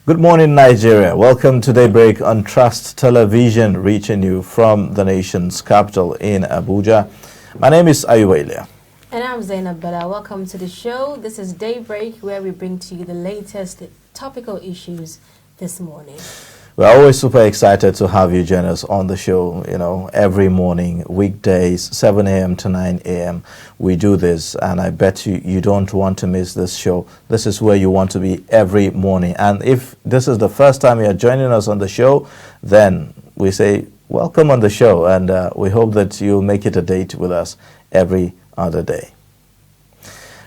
Good morning, Nigeria. Welcome to Daybreak on Trust Television, reaching you from the nation's capital in Abuja. My name is Ayuwelia. And I'm Zainab Bella. Welcome to the show. This is Daybreak, where we bring to you the latest topical issues this morning. We're always super excited to have you join us on the show, every morning, weekdays, 7 a.m. to 9 a.m. We do this, and I bet you don't want to miss this show. This is where you want to be every morning. And if this is the first time you're joining us on the show, then we say welcome on the show, and we hope that you'll make it a date with us every other day.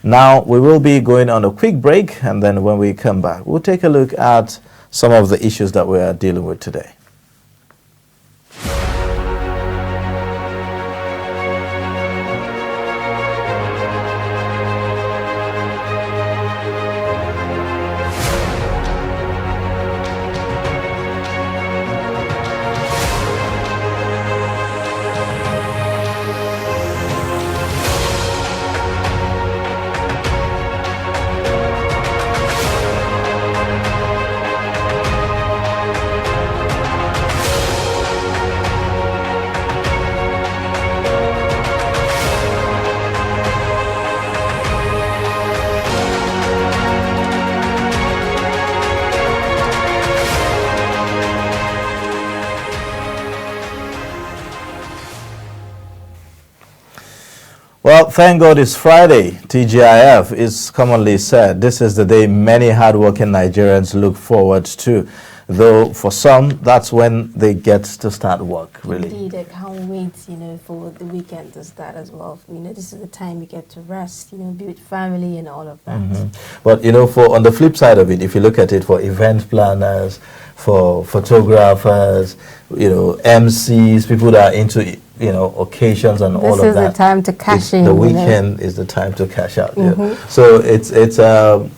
Now, we will be going on a quick break, and then when we come back, we'll take a look at some of the issues that we are dealing with today. Well, thank God it's Friday. TGIF is commonly said. This is the day many hardworking Nigerians look forward to. Though for some, that's when they get to start work, really. Indeed, I can't wait, for the weekend to start as well. This is the time you get to rest, be with family and all of that. Mm-hmm. But, for on the flip side of it, if you look at it for event planners, for photographers, MCs, people that are into occasions and all of that. This is the time to cash in. The weekend is the time to cash out. Mm-hmm. So it's on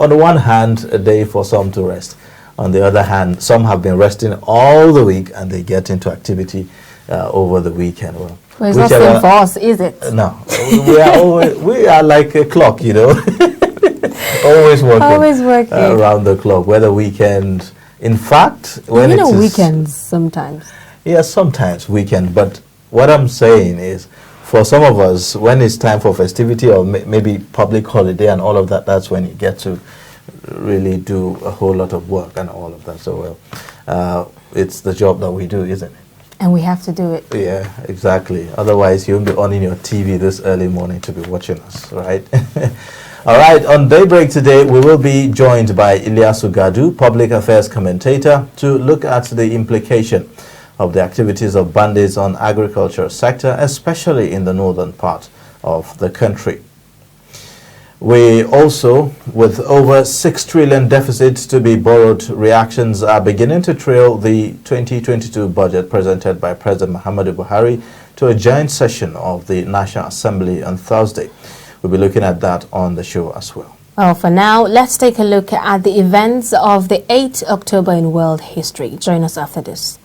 the one hand a day for some to rest. On the other hand, some have been resting all the week and they get into activity over the weekend. Well, it's not same for us, is it? No, we are like a clock, always working. Always working around the clock, whether weekend. In fact, when weekends sometimes. Yeah, sometimes weekend, but what I'm saying is, for some of us, when it's time for festivity or maybe public holiday and all of that, that's when you get to really do a whole lot of work and all of that. So, it's the job that we do, isn't it? And we have to do it. Yeah, exactly. Otherwise, you won't be on in your TV this early morning to be watching us, right? All right, on Daybreak today, we will be joined by Ilyasu Gadu, public affairs commentator, to look at the implication of the activities of bandits on agriculture sector, especially in the northern part of the country. We also, with over 6 trillion deficits to be borrowed, reactions are beginning to trail the 2022 budget presented by President Muhammadu Buhari to a joint session of the National Assembly on Thursday. We'll be looking at that on the show as well. Well, for now, let's take a look at the events of the 8th October in world history. Join us after this.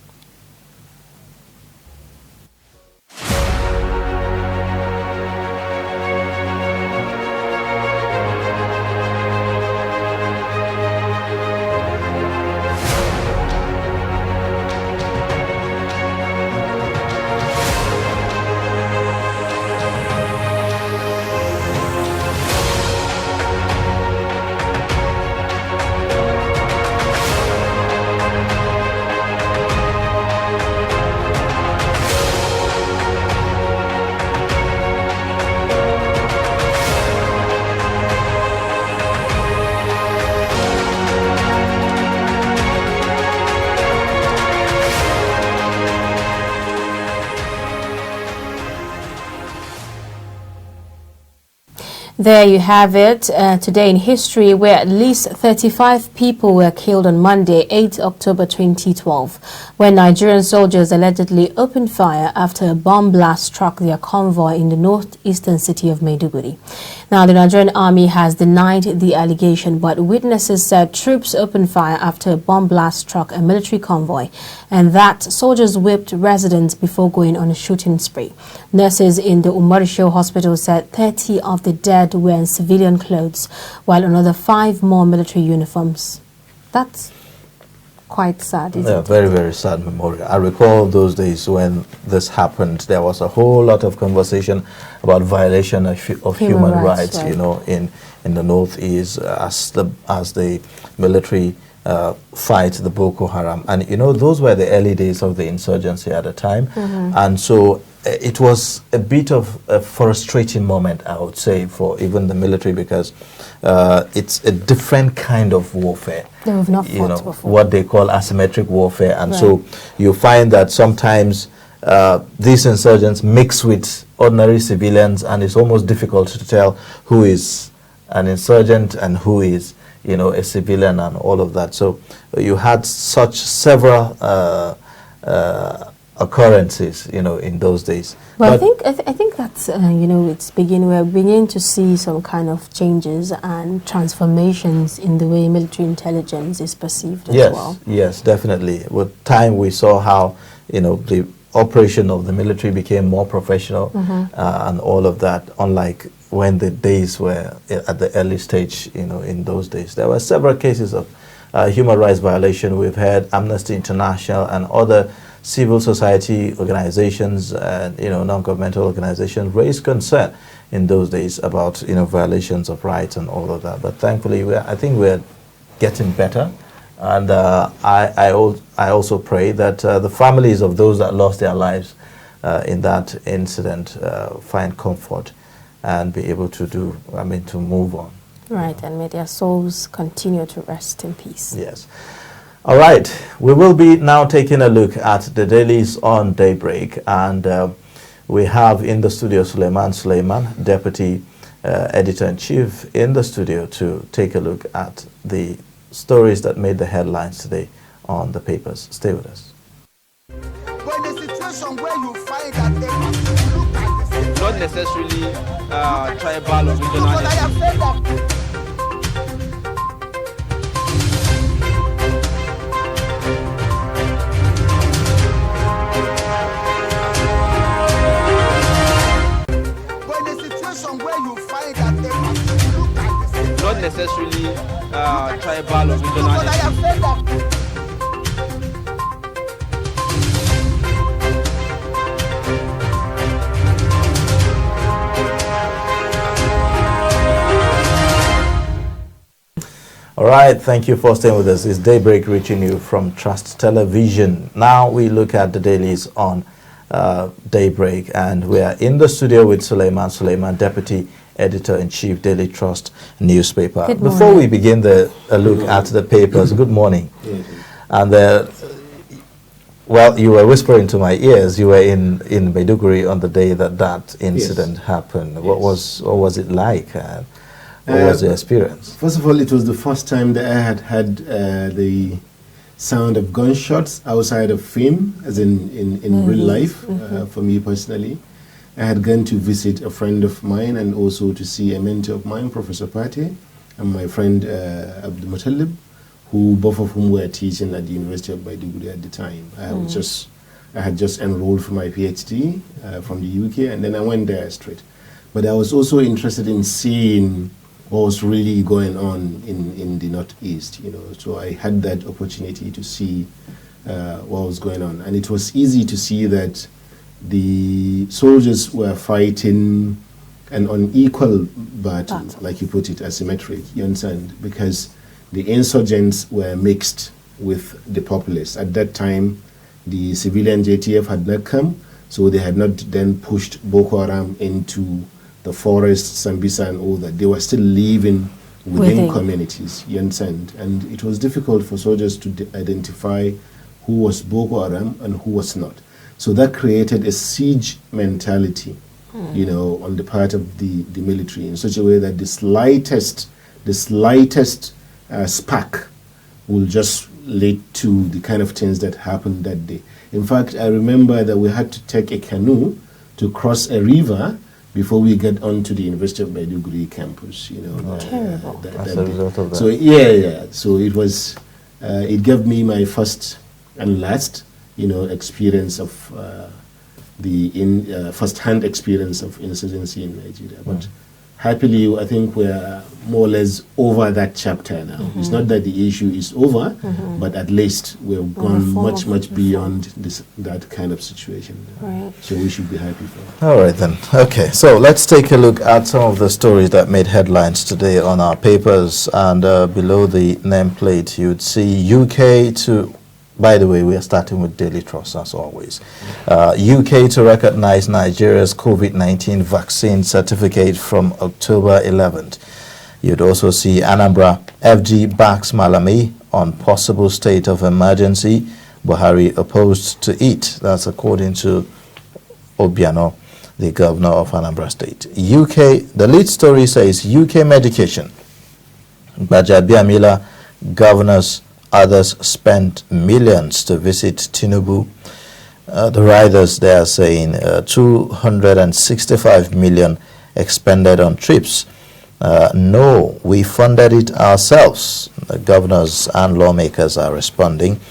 There you have it, today in history, where at least 35 people were killed on Monday, 8 October 2012, when Nigerian soldiers allegedly opened fire after a bomb blast struck their convoy in the northeastern city of Maiduguri. Now, the Nigerian army has denied the allegation, but witnesses said troops opened fire after a bomb blast struck a military convoy, and that soldiers whipped residents before going on a shooting spree. Nurses in the Umarisho hospital said 30 of the dead were in civilian clothes, while another 5 more military uniforms. That's quite sad, isn't Yeah, it? very, very sad memorial. I recall those days when this happened. There was a whole lot of conversation about violation of human rights, right. you know, in the Northeast as the military fight the Boko Haram. And, you know, those were the early days of the insurgency at the time. And so it was a bit of a frustrating moment, I would say, for even the military, because it's a different kind of warfare. They have not You fought know, before. what they call asymmetric warfare. And Right. so you find that sometimes these insurgents mix with ordinary civilians, and it's almost difficult to tell who is an insurgent and who is, you know, a civilian and all of that. So you had such several occurrences, you know, in those days. Well, But I think that's you know, we're beginning to see some kind of changes and transformations in the way military intelligence is perceived as well. Yes, definitely. With time, we saw how, you know, the operation of the military became more professional and all of that, unlike when the days were at the early stage, you know, in those days. There were several cases of human rights violation. We've had Amnesty International and other civil society organizations and, you know, non-governmental organizations raise concern in those days about, you know, violations of rights and all of that. But thankfully, I think we're getting better. And I also pray that the families of those that lost their lives in that incident find comfort and be able to to move on. Right, and may their souls continue to rest in peace. Yes. All right, we will be now taking a look at the dailies on Daybreak, and we have in the studio Suleiman, Deputy Editor-in-Chief, in the studio to take a look at the stories that made the headlines today on the papers. Stay with us. But in a situation where you find that they look like the same, not necessarily tribal or regional. but I have said that. Where you find that they look like the same, Not necessarily tribal or regional. but I have said that. All right, thank you for staying with us. It's Daybreak reaching you from Trust Television. Now we look at the dailies on Daybreak, and we are in the studio with Suleiman, Deputy Editor-in-Chief, Daily Trust newspaper. Good Before morning. we begin a look at the papers, good morning. And well, you were whispering to my ears. You were in Maiduguri on the day that incident happened. What was it like? What was the experience? First of all, it was the first time that I had the sound of gunshots outside of film, as in real life, for me personally. I had gone to visit a friend of mine and also to see a mentor of mine, Professor Pate, and my friend Abdul Muttalib, who both of whom were teaching at the University of Maiduguri at the time. I had just enrolled for my PhD from the UK, and then I went there straight. But I was also interested in seeing what was really going on in the Northeast, you know. So I had that opportunity to see what was going on. And it was easy to see that the soldiers were fighting an unequal battle, like you put it, asymmetric, you understand? Because the insurgents were mixed with the populace. At that time, the civilian JTF had not come, so they had not then pushed Boko Haram into the forests, Sambisa and all that. They were still living within communities, you understand? And it was difficult for soldiers to identify who was Boko Haram and who was not. So that created a siege mentality, you know, on the part of the military, in such a way that the slightest spark will just lead to the kind of things that happened that day. In fact, I remember that we had to take a canoe to cross a river before we get onto the University of Maiduguri campus, you know. Terrible. As a result of that. So yeah. So it was, it gave me my first and last, you know, experience of first-hand experience of insurgency in Nigeria. But happily, I think we're more or less over that chapter now. It's not that the issue is over, but at least we've gone much beyond that kind of situation. Right. So we should be happy for it. All right then. Okay, so let's take a look at some of the stories that made headlines today on our papers. And below the nameplate, you'd see UK to. By the way, we are starting with Daily Trust as always. UK to recognize Nigeria's COVID-19 vaccine certificate from October 11th. You'd also see Anambra FG backs Malami on possible state of emergency. Buhari opposed to it. That's according to Obiano, the governor of Anambra State. UK, the lead story says UK medication. Gbajabiamila governors, others spent millions to visit Tinubu. The riders, they are saying 265 million expended on trips. No, we funded it ourselves. The governors and lawmakers are responding.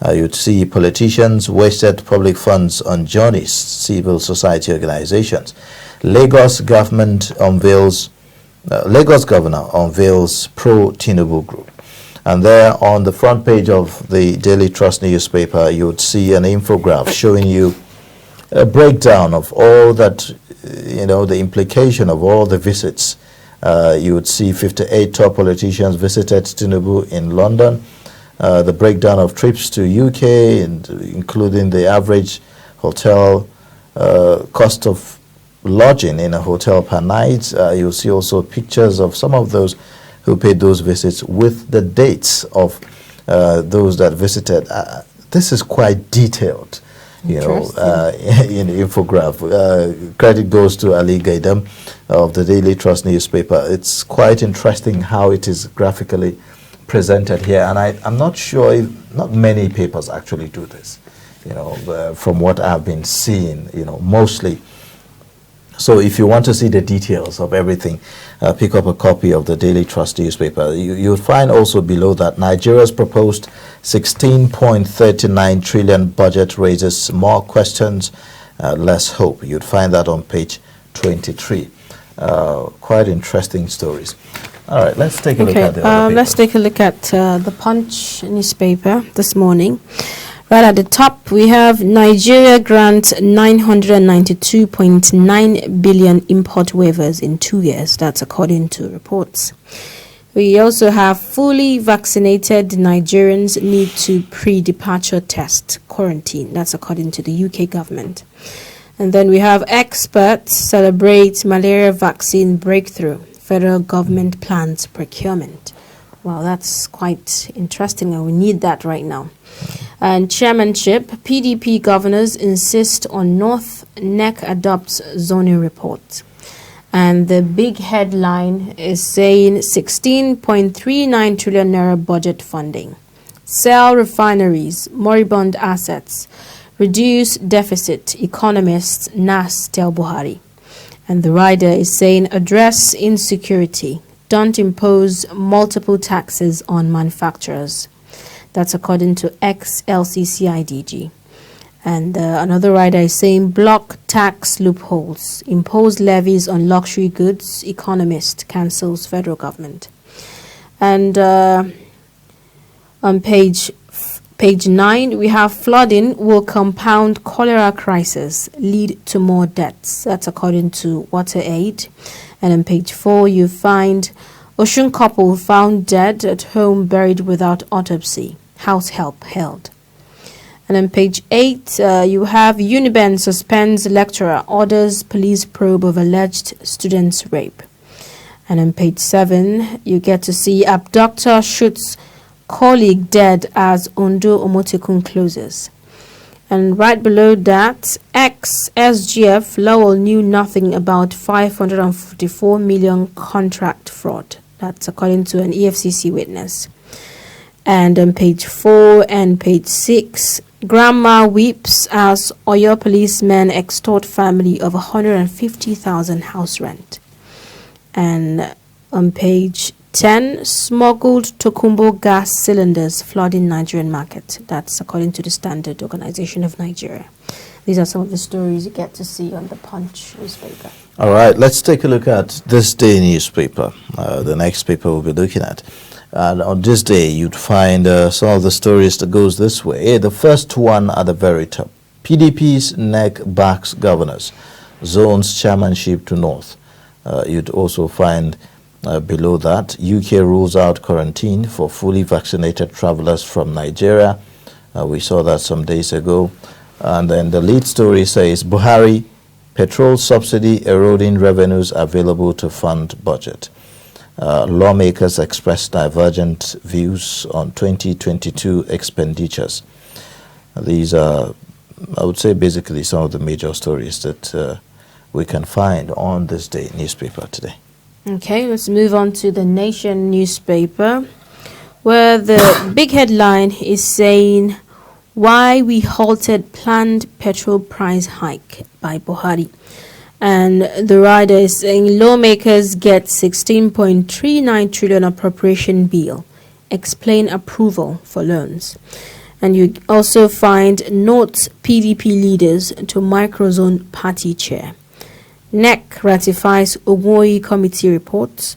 You'd see politicians wasted public funds on journeys, civil society organizations. Lagos governor unveils pro-Tinubu group. And there on the front page of the Daily Trust newspaper, you would see an infographic showing you a breakdown of all that, the implication of all the visits. You would see 58 top politicians visited Tinubu in London. The breakdown of trips to UK, and including the average hotel cost of lodging in a hotel per night. You'll see also pictures of some of those who paid those visits with the dates of those that visited. This is quite detailed, in the infographic. Credit goes to Ali Gaidam of the Daily Trust newspaper. It's quite interesting how it is graphically presented here, and I'm not sure if not many papers actually do this, from what I've been seeing, mostly. So if you want to see the details of everything, pick up a copy of the Daily Trust newspaper. You'll find also below that Nigeria's proposed 16.39 trillion budget raises more questions, less hope. You'd find that on page 23. Quite interesting stories. All right, let's take a look at the other let's take a look at the Punch newspaper this morning. Right at the top, we have Nigeria grants 992.9 billion import waivers in 2 years. That's according to reports. We also have fully vaccinated Nigerians need to pre-departure test quarantine. That's according to the UK government. And then we have experts celebrate malaria vaccine breakthrough. Federal government plans procurement. Wow, that's quite interesting, and we need that right now. And chairmanship, PDP governors insist on North NEC adopts zoning report. And the big headline is saying 16.39 trillion naira budget funding. Sell refineries, moribund assets, reduce deficit, economists, NAS tell Buhari. And the rider is saying address insecurity. Don't impose multiple taxes on manufacturers. That's according to ex-LCCIDG. And another rider is saying block tax loopholes. Impose levies on luxury goods. Economist cancels federal government. And on page 9, we have flooding will compound cholera crisis, lead to more deaths. That's according to WaterAid. And on page 4, you find Osun couple found dead at home buried without autopsy. House help held. And on page 8, you have Uniben suspends lecturer, orders police probe of alleged student's rape. And on page 7, you get to see abductor shoots colleague dead as Ondo Omotekun closes. And right below that, ex-SGF Lowell knew nothing about 544 million contract fraud. That's according to an EFCC witness. And on page 4 and page 6, grandma weeps as Oyo policemen extort family of 150,000 house rent. And on page 10, smuggled Tokumbo gas cylinders flooding Nigerian market. That's according to the Standard Organization of Nigeria. These are some of the stories you get to see on the Punch newspaper. All right, let's take a look at This Day newspaper, the next paper we'll be looking at. And on this day, you'd find some of the stories that goes this way. The first one at the very top. PDP's neck backs governors, zones chairmanship to North. You'd also find below that, UK rules out quarantine for fully vaccinated travelers from Nigeria. We saw that some days ago. And then the lead story says, Buhari, petrol subsidy eroding revenues available to fund budget. Lawmakers express divergent views on 2022 expenditures. These are, I would say, basically some of the major stories that we can find on This Day newspaper today. Okay, let's move on to the Nation newspaper, where the big headline is saying, Why we halted planned petrol price hike by Buhari. And the rider is saying lawmakers get 16.39 trillion appropriation bill. Explain approval for loans. And you also find notes PDP leaders to microzone party chair. NEC ratifies Ogoyi committee reports.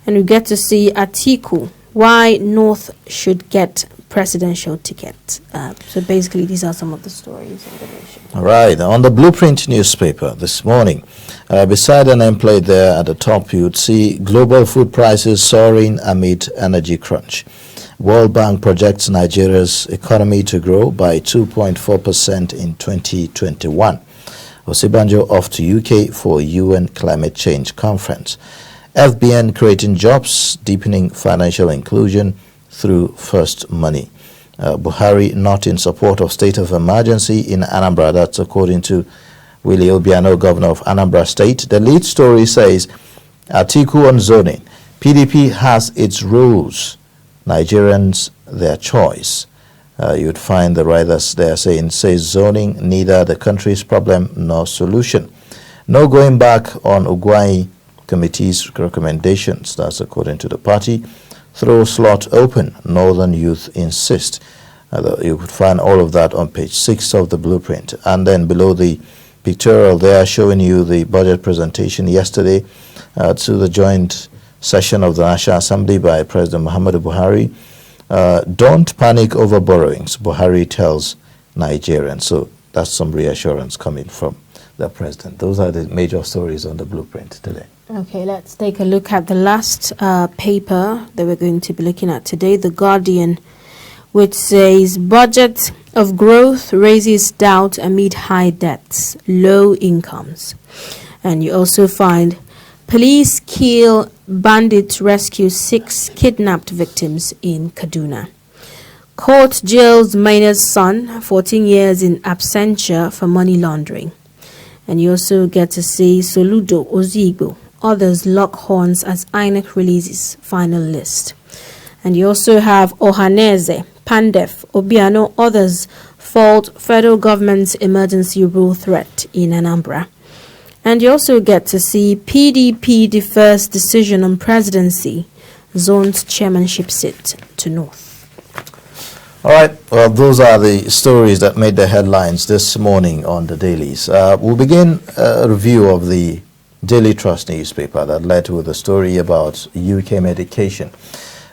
And you get to see Atiku, why North should get presidential ticket. So basically, these are some of the stories in the Nation. All right, on the Blueprint newspaper this morning, beside an nameplate there at the top, you'd see global food prices soaring amid energy crunch. World Bank projects Nigeria's economy to grow by 2.4% in 2021. Osibanjo off to UK for UN Climate Change Conference. FBN creating jobs, deepening financial inclusion through first money. Buhari not in support of state of emergency in Anambra. That's according to Willie Obiano, governor of Anambra State. The lead story says, Atiku on zoning. PDP has its rules. Nigerians their choice. You'd find the writers there saying, says zoning neither the country's problem nor solution. No going back on Ugwai committee's recommendations. That's according to the party. Throw slot open, Northern youth insist. You could find all of that on page 6 of the Blueprint. And then below the pictorial there showing you the budget presentation yesterday to the joint session of the National Assembly by President Muhammadu Buhari. Don't panic over borrowings, Buhari tells Nigerians. So that's some reassurance coming from the president. Those are the major stories on the Blueprint today. Okay, let's take a look at the last paper that we're going to be looking at today, The Guardian, which says budget of growth raises doubt amid high debts, low incomes. And you also find police kill bandits rescue 6 kidnapped victims in Kaduna. Court jails minor's son, 14 years in absentia for money laundering. And you also get to see Soludo Ozigbo. Others lock horns as INEC releases final list. And you also have Ohaneze, Pandef, Obiano, others fault federal government's emergency rule threat in Anambra. And you also get to see PDP defers decision on presidency, zones chairmanship seat to North. All right, well, those are the stories that made the headlines this morning on the dailies. We'll begin a review of the Daily Trust newspaper that led with a story about UK medication.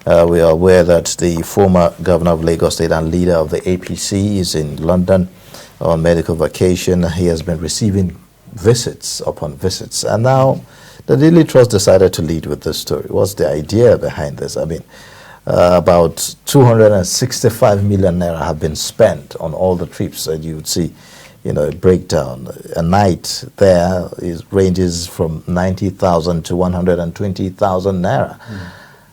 We are aware that the former governor of Lagos State and leader of the APC is in London on medical vacation. He has been receiving visits upon visits. And now the Daily Trust decided to lead with this story. What's the idea behind this? I mean, about 265 million naira have been spent on all the trips, and you would see, you know, a breakdown. A night there ranges from 90,000 to 120,000 naira.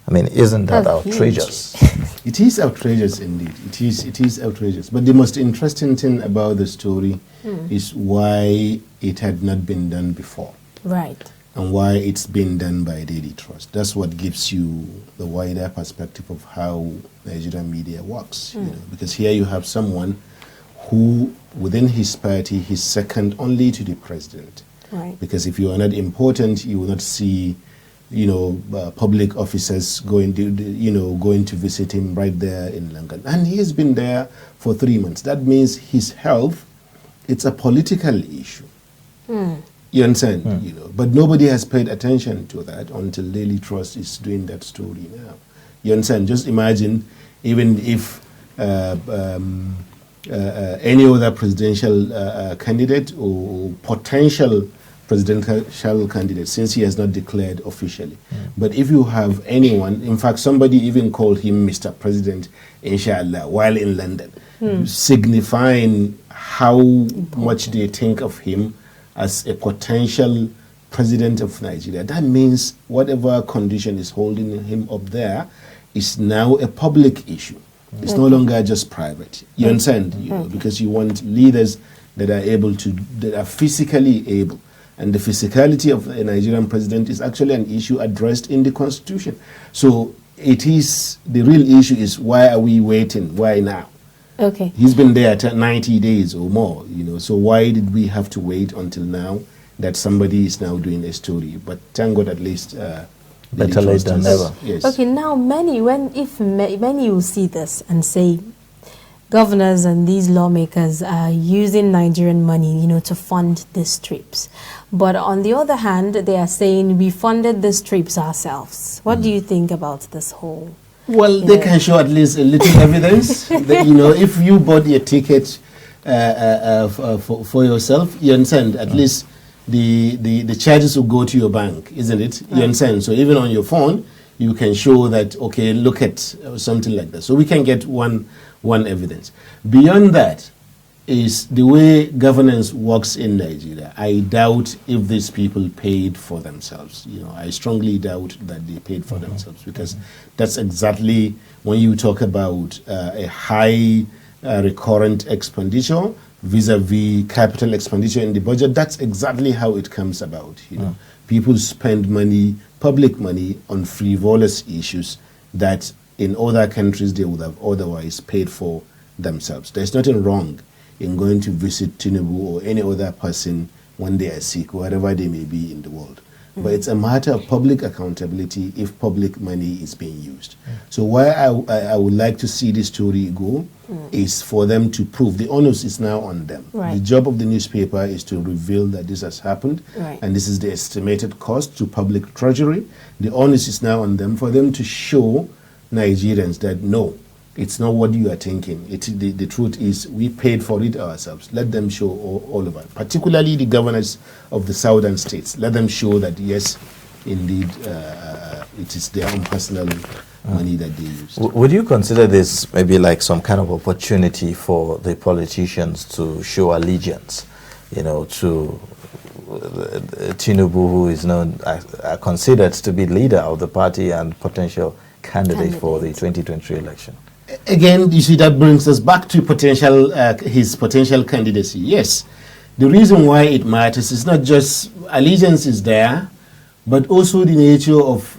I mean, isn't that outrageous? It is outrageous indeed. It is outrageous. But the most interesting thing about the story is why it had not been done before. Right. And why it's been done by Daily Trust. That's what gives you the wider perspective of how Nigerian media works. You know, because here you have someone who, within his party, he's second only to the president. Right. Because if you are not important, you will not see, you know, public officers going to visit him right there in London. And he has been there for 3 months. That means his health it's a political issue. You understand? You know, but nobody has paid attention to that until Daily Trust is doing that story now. You understand? Just imagine, even if any other presidential candidate or potential presidential candidate, since he has not declared officially. But if you have anyone, in fact, somebody even called him Mr. President, inshallah, while in London, signifying how much they think of him as a potential president of Nigeria. That means whatever condition is holding him up there is now a public issue. It's no longer just private. You understand? You know, because you want leaders that are able to, that are physically able. And the physicality of a Nigerian president is actually an issue addressed in the Constitution. So it is, the real issue is, why are we waiting? Why now? Okay. He's been there 90 days or more, you know, so why did we have to wait until now that somebody is now doing a story? But thank God, at least better late than never. Yes. Okay, now many will see this and say, governors and these lawmakers are using Nigerian money, you know, to fund these trips. But on the other hand, they are saying we funded these trips ourselves. What do you think about this whole? Well, they can show at least a little evidence that, you know, if you bought a ticket for yourself, you understand, at least the charges will go to your bank, isn't it? You understand? So even on your phone, you can show that, okay, look at something like that. So we can get one evidence. Beyond that is the way governance works in Nigeria. I doubt if these people paid for themselves. You know, I strongly doubt that they paid for themselves, because that's exactly when you talk about a high recurrent expenditure vis-a-vis capital expenditure in the budget. That's exactly how it comes about. You know, people spend money, public money, on frivolous issues that in other countries they would have otherwise paid for themselves. There's nothing wrong in going to visit Tinubu or any other person when they are sick, wherever they may be in the world. But it's a matter of public accountability if public money is being used. So where I would like to see this story go is for them to prove. The onus is now on them. Right. The job of the newspaper is to reveal that this has happened, Right. and this is the estimated cost to public treasury. The onus is now on them for them to show Nigerians that no, it's not what you are thinking. The truth is we paid for it ourselves. Let them show all of it, particularly the governors of the southern states. Let them show that, yes, indeed, it is their own personal money that they use. Would you consider this maybe like some kind of opportunity for the politicians to show allegiance, you know, to Tinubu, who is known, considered to be leader of the party and potential candidate for the 2023 election? Again, you see, that brings us back to potential his potential candidacy. Yes, the reason why it matters is not just allegiance is there, but also the nature of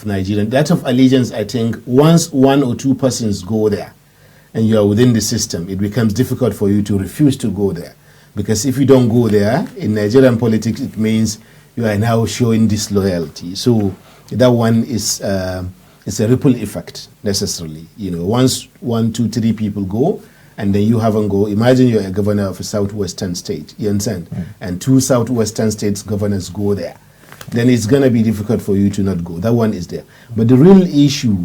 Nigeria. That of allegiance, I think, once one or two persons go there, and you are within the system, it becomes difficult for you to refuse to go there. Because if you don't go there, in Nigerian politics, it means you are now showing disloyalty. So that one is it's a ripple effect necessarily. You know, once 1, 2, 3 people go, and then you haven't go. Imagine you're a governor of a southwestern state. You understand? And 2 southwestern states governors go there. Then it's going to be difficult for you to not go. That one is there. But the real issue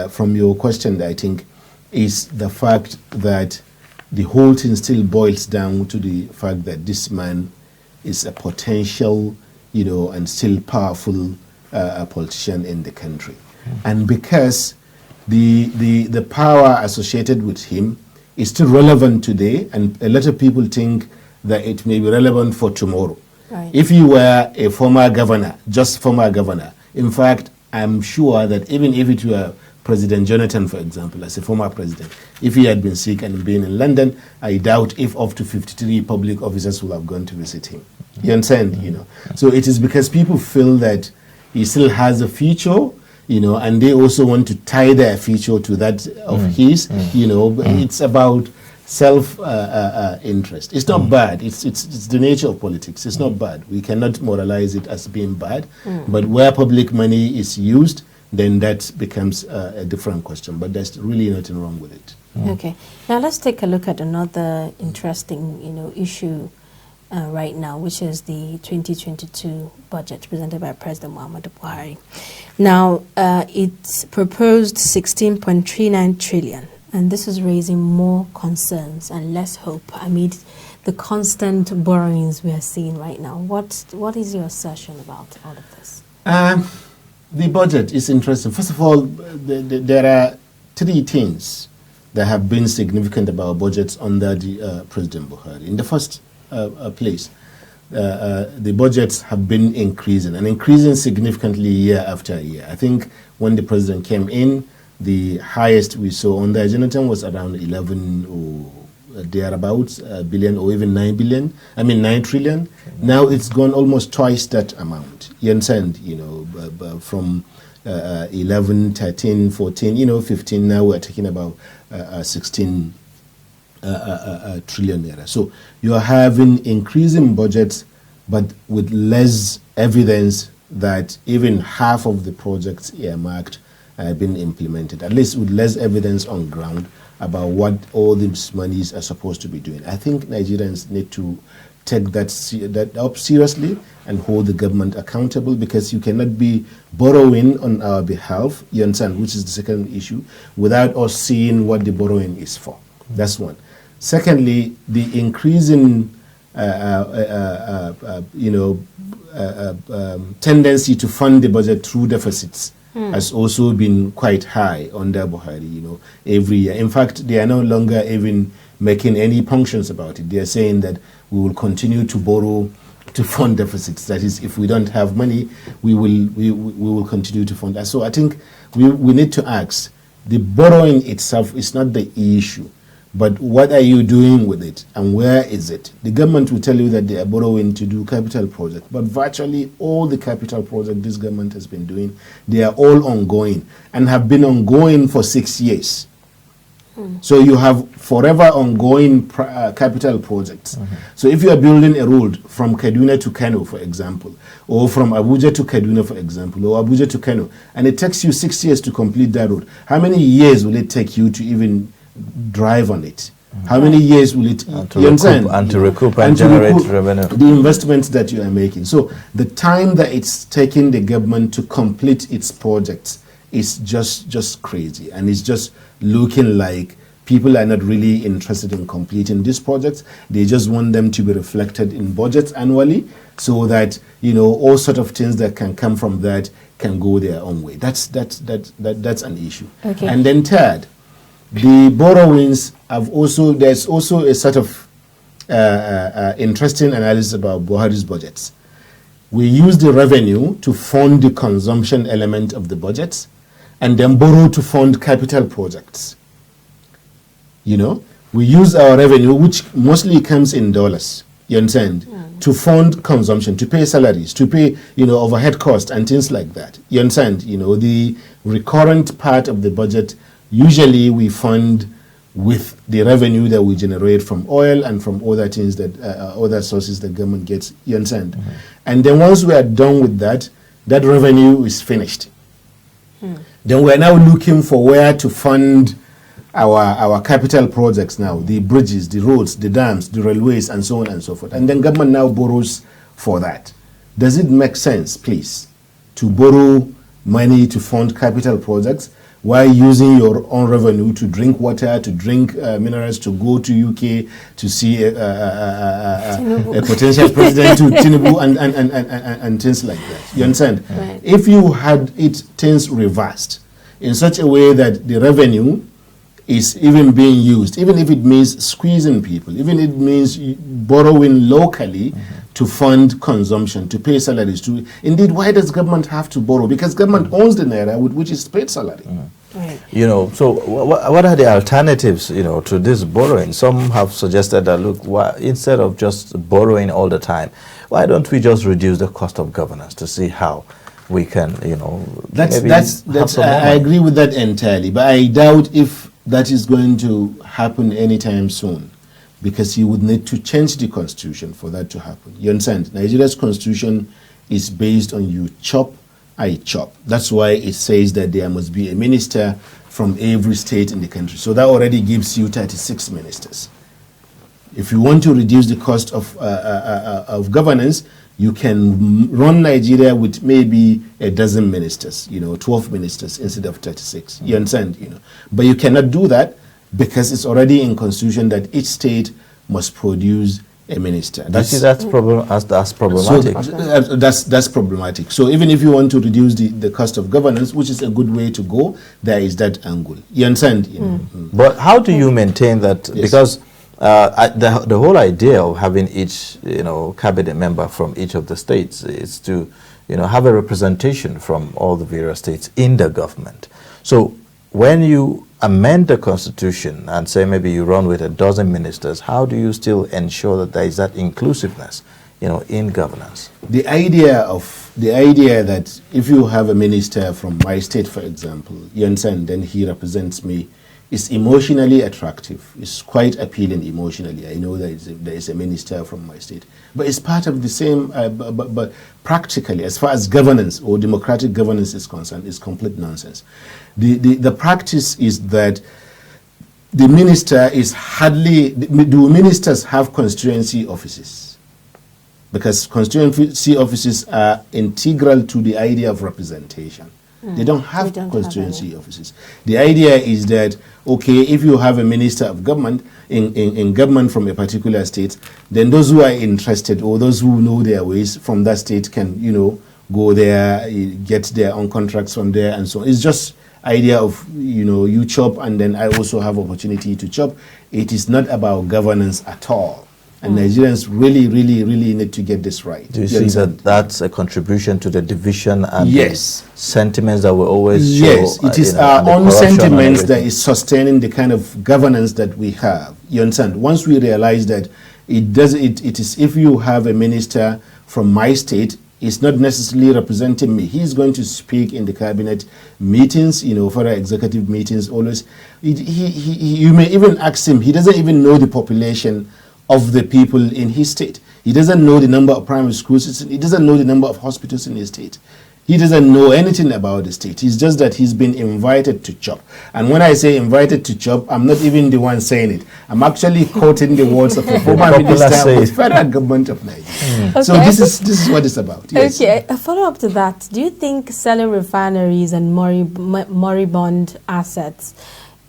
from your question, I think, is the fact that the whole thing still boils down to the fact that this man is a potential, you know, and still powerful politician in the country. And because the power associated with him is still relevant today, and a lot of people think that it may be relevant for tomorrow. Right. If you were a former governor, just former governor, in fact, I'm sure that even if it were President Jonathan, for example, as a former president, if he had been sick and been in London, I doubt if up to 53 public officers would have gone to visit him. You understand? You know, so it is because people feel that he still has a future, you know, and they also want to tie their future to that of his, you know. It's about self-interest. It's not bad. It's the nature of politics. It's not bad. We cannot moralize it as being bad. But where public money is used, then that becomes a different question. But there's really nothing wrong with it. Okay. Now let's take a look at another interesting, issue right now, which is the 2022 budget presented by President Muhammadu Buhari. Now, it's proposed 16.39 trillion, and this is raising more concerns and less hope amid the constant borrowings we are seeing right now. What is your assertion about all of this? The budget is interesting. First of all, there are three things that have been significant about budgets under the President Buhari. In the first place, the budgets have been increasing and increasing significantly year after year. I think when the president came in, the highest we saw under Jonathan was around 11 or thereabouts billion, or even 9 billion. I mean 9 trillion. Now it's gone almost twice that amount. You understand? From 11, 13, 14, 15. Now we're talking about 16 trillion naira. So you are having increasing budgets, but with less evidence that even half of the projects earmarked have been implemented, at least with less evidence on ground about what all these monies are supposed to be doing. I think Nigerians need to take that up seriously and hold the government accountable, because you cannot be borrowing on our behalf, you understand, which is the second issue, without us seeing what the borrowing is for. That's one. Secondly, the increasing tendency to fund the budget through deficits has also been quite high under Buhari, every year. In fact, they are no longer even making any punctions about it. They are saying that we will continue to borrow to fund deficits. That is, if we don't have money, we will continue to fund that. So I think we need to ask, the borrowing itself is not the issue, but what are you doing with it and where is it? The government will tell you that they are borrowing to do capital projects, but virtually all the capital projects this government has been doing, they are all ongoing and have been ongoing for 6 years. So you have forever ongoing capital projects. So if you are building a road from Kaduna to Kano, for example, or from Abuja to Kaduna, for example, or Abuja to Kano, and it takes you 6 years to complete that road, how many years will it take you to even drive on it? How many years will it to recoup and generate revenue? The investments that you are making. So the time that it's taking the government to complete its projects is just crazy, and it's just looking like people are not really interested in completing these projects. They just want them to be reflected in budgets annually, so that all sort of things that can come from that can go their own way. That's an issue. Okay. And then third, the borrowings there's also a sort of interesting analysis about Buhari's budgets. We use the revenue to fund the consumption element of the budgets, and then borrow to fund capital projects. We use our revenue, which mostly comes in dollars, you understand, to fund consumption, to pay salaries, to pay, overhead costs and things like that. You understand, the recurrent part of the budget, usually we fund with the revenue that we generate from oil and from other things that, other sources the government gets, you understand. And then once we are done with that, that revenue is finished. Then we are now looking for where to fund our capital projects now, the bridges, the roads, the dams, the railways, and so on and so forth. And then government now borrows for that. Does it make sense, please, to borrow money to fund capital projects while using your own revenue to drink water, to drink minerals, to go to UK to see a potential president, to Tinubu, and things like that? You understand? Right. If you had things reversed in such a way that the revenue is even being used, even if it means squeezing people, even if it means borrowing locally to fund consumption, to pay salaries, indeed, why does government have to borrow? Because government owns the naira with which is paid salary. Right. So what are the alternatives, to this borrowing? Some have suggested that, look, instead of just borrowing all the time, why don't we just reduce the cost of governance to see how we can, I agree with that entirely, but I doubt if that is going to happen anytime soon, because you would need to change the constitution for that to happen. You understand? Nigeria's constitution is based on you chop I chop. That's why it says that there must be a minister from every state in the country. So that already gives you 36 ministers. If you want to reduce the cost of governance, you can run Nigeria with maybe a dozen ministers, 12 ministers instead of 36. You understand? But you cannot do that because it's already in constitution that each state must produce a minister. That's problematic. So that's problematic. So even if you want to reduce the cost of governance, which is a good way to go, there is that angle. You understand? But how do you maintain that? Yes. Because the whole idea of having each cabinet member from each of the states is to have a representation from all the various states in the government. So when you amend the constitution and say maybe you run with a dozen ministers, how do you still ensure that there is that inclusiveness in governance? The idea that if you have a minister from my state, for example, you understand, then he represents me, is emotionally attractive. It's quite appealing emotionally. I know that there is a minister from my state. But it's part of the same, but practically, as far as governance or democratic governance is concerned, it's complete nonsense. The practice is that the minister is hardly, do ministers have constituency offices? Because constituency offices are integral to the idea of representation. They don't have constituency offices. The idea is that, okay, if you have a minister of government in government from a particular state, then those who are interested or those who know their ways from that state can, go there, get their own contracts from there and so on. It's just idea of, you chop and then I also have opportunity to chop. It is not about governance at all. And Nigerians really, really, really need to get this right. Do you see that that's a contribution to the division and yes, the sentiments that we always show? Yes, it is our own sentiments that is sustaining the kind of governance that we have. You understand? Once we realize that it is if you have a minister from my state, it's not necessarily representing me. He's going to speak in the cabinet meetings, further executive meetings, always. You may even ask him, he doesn't even know the population of the people in his state. He doesn't know the number of primary schools. He doesn't know the number of hospitals in his state. He doesn't know anything about the state. It's just that he's been invited to chop. And when I say invited to chop, I'm not even the one saying it. I'm actually quoting the words of a former minister of the federal government of Nigeria. Okay. So this is what it's about. Yes. Okay, a follow-up to that. Do you think selling refineries and moribund assets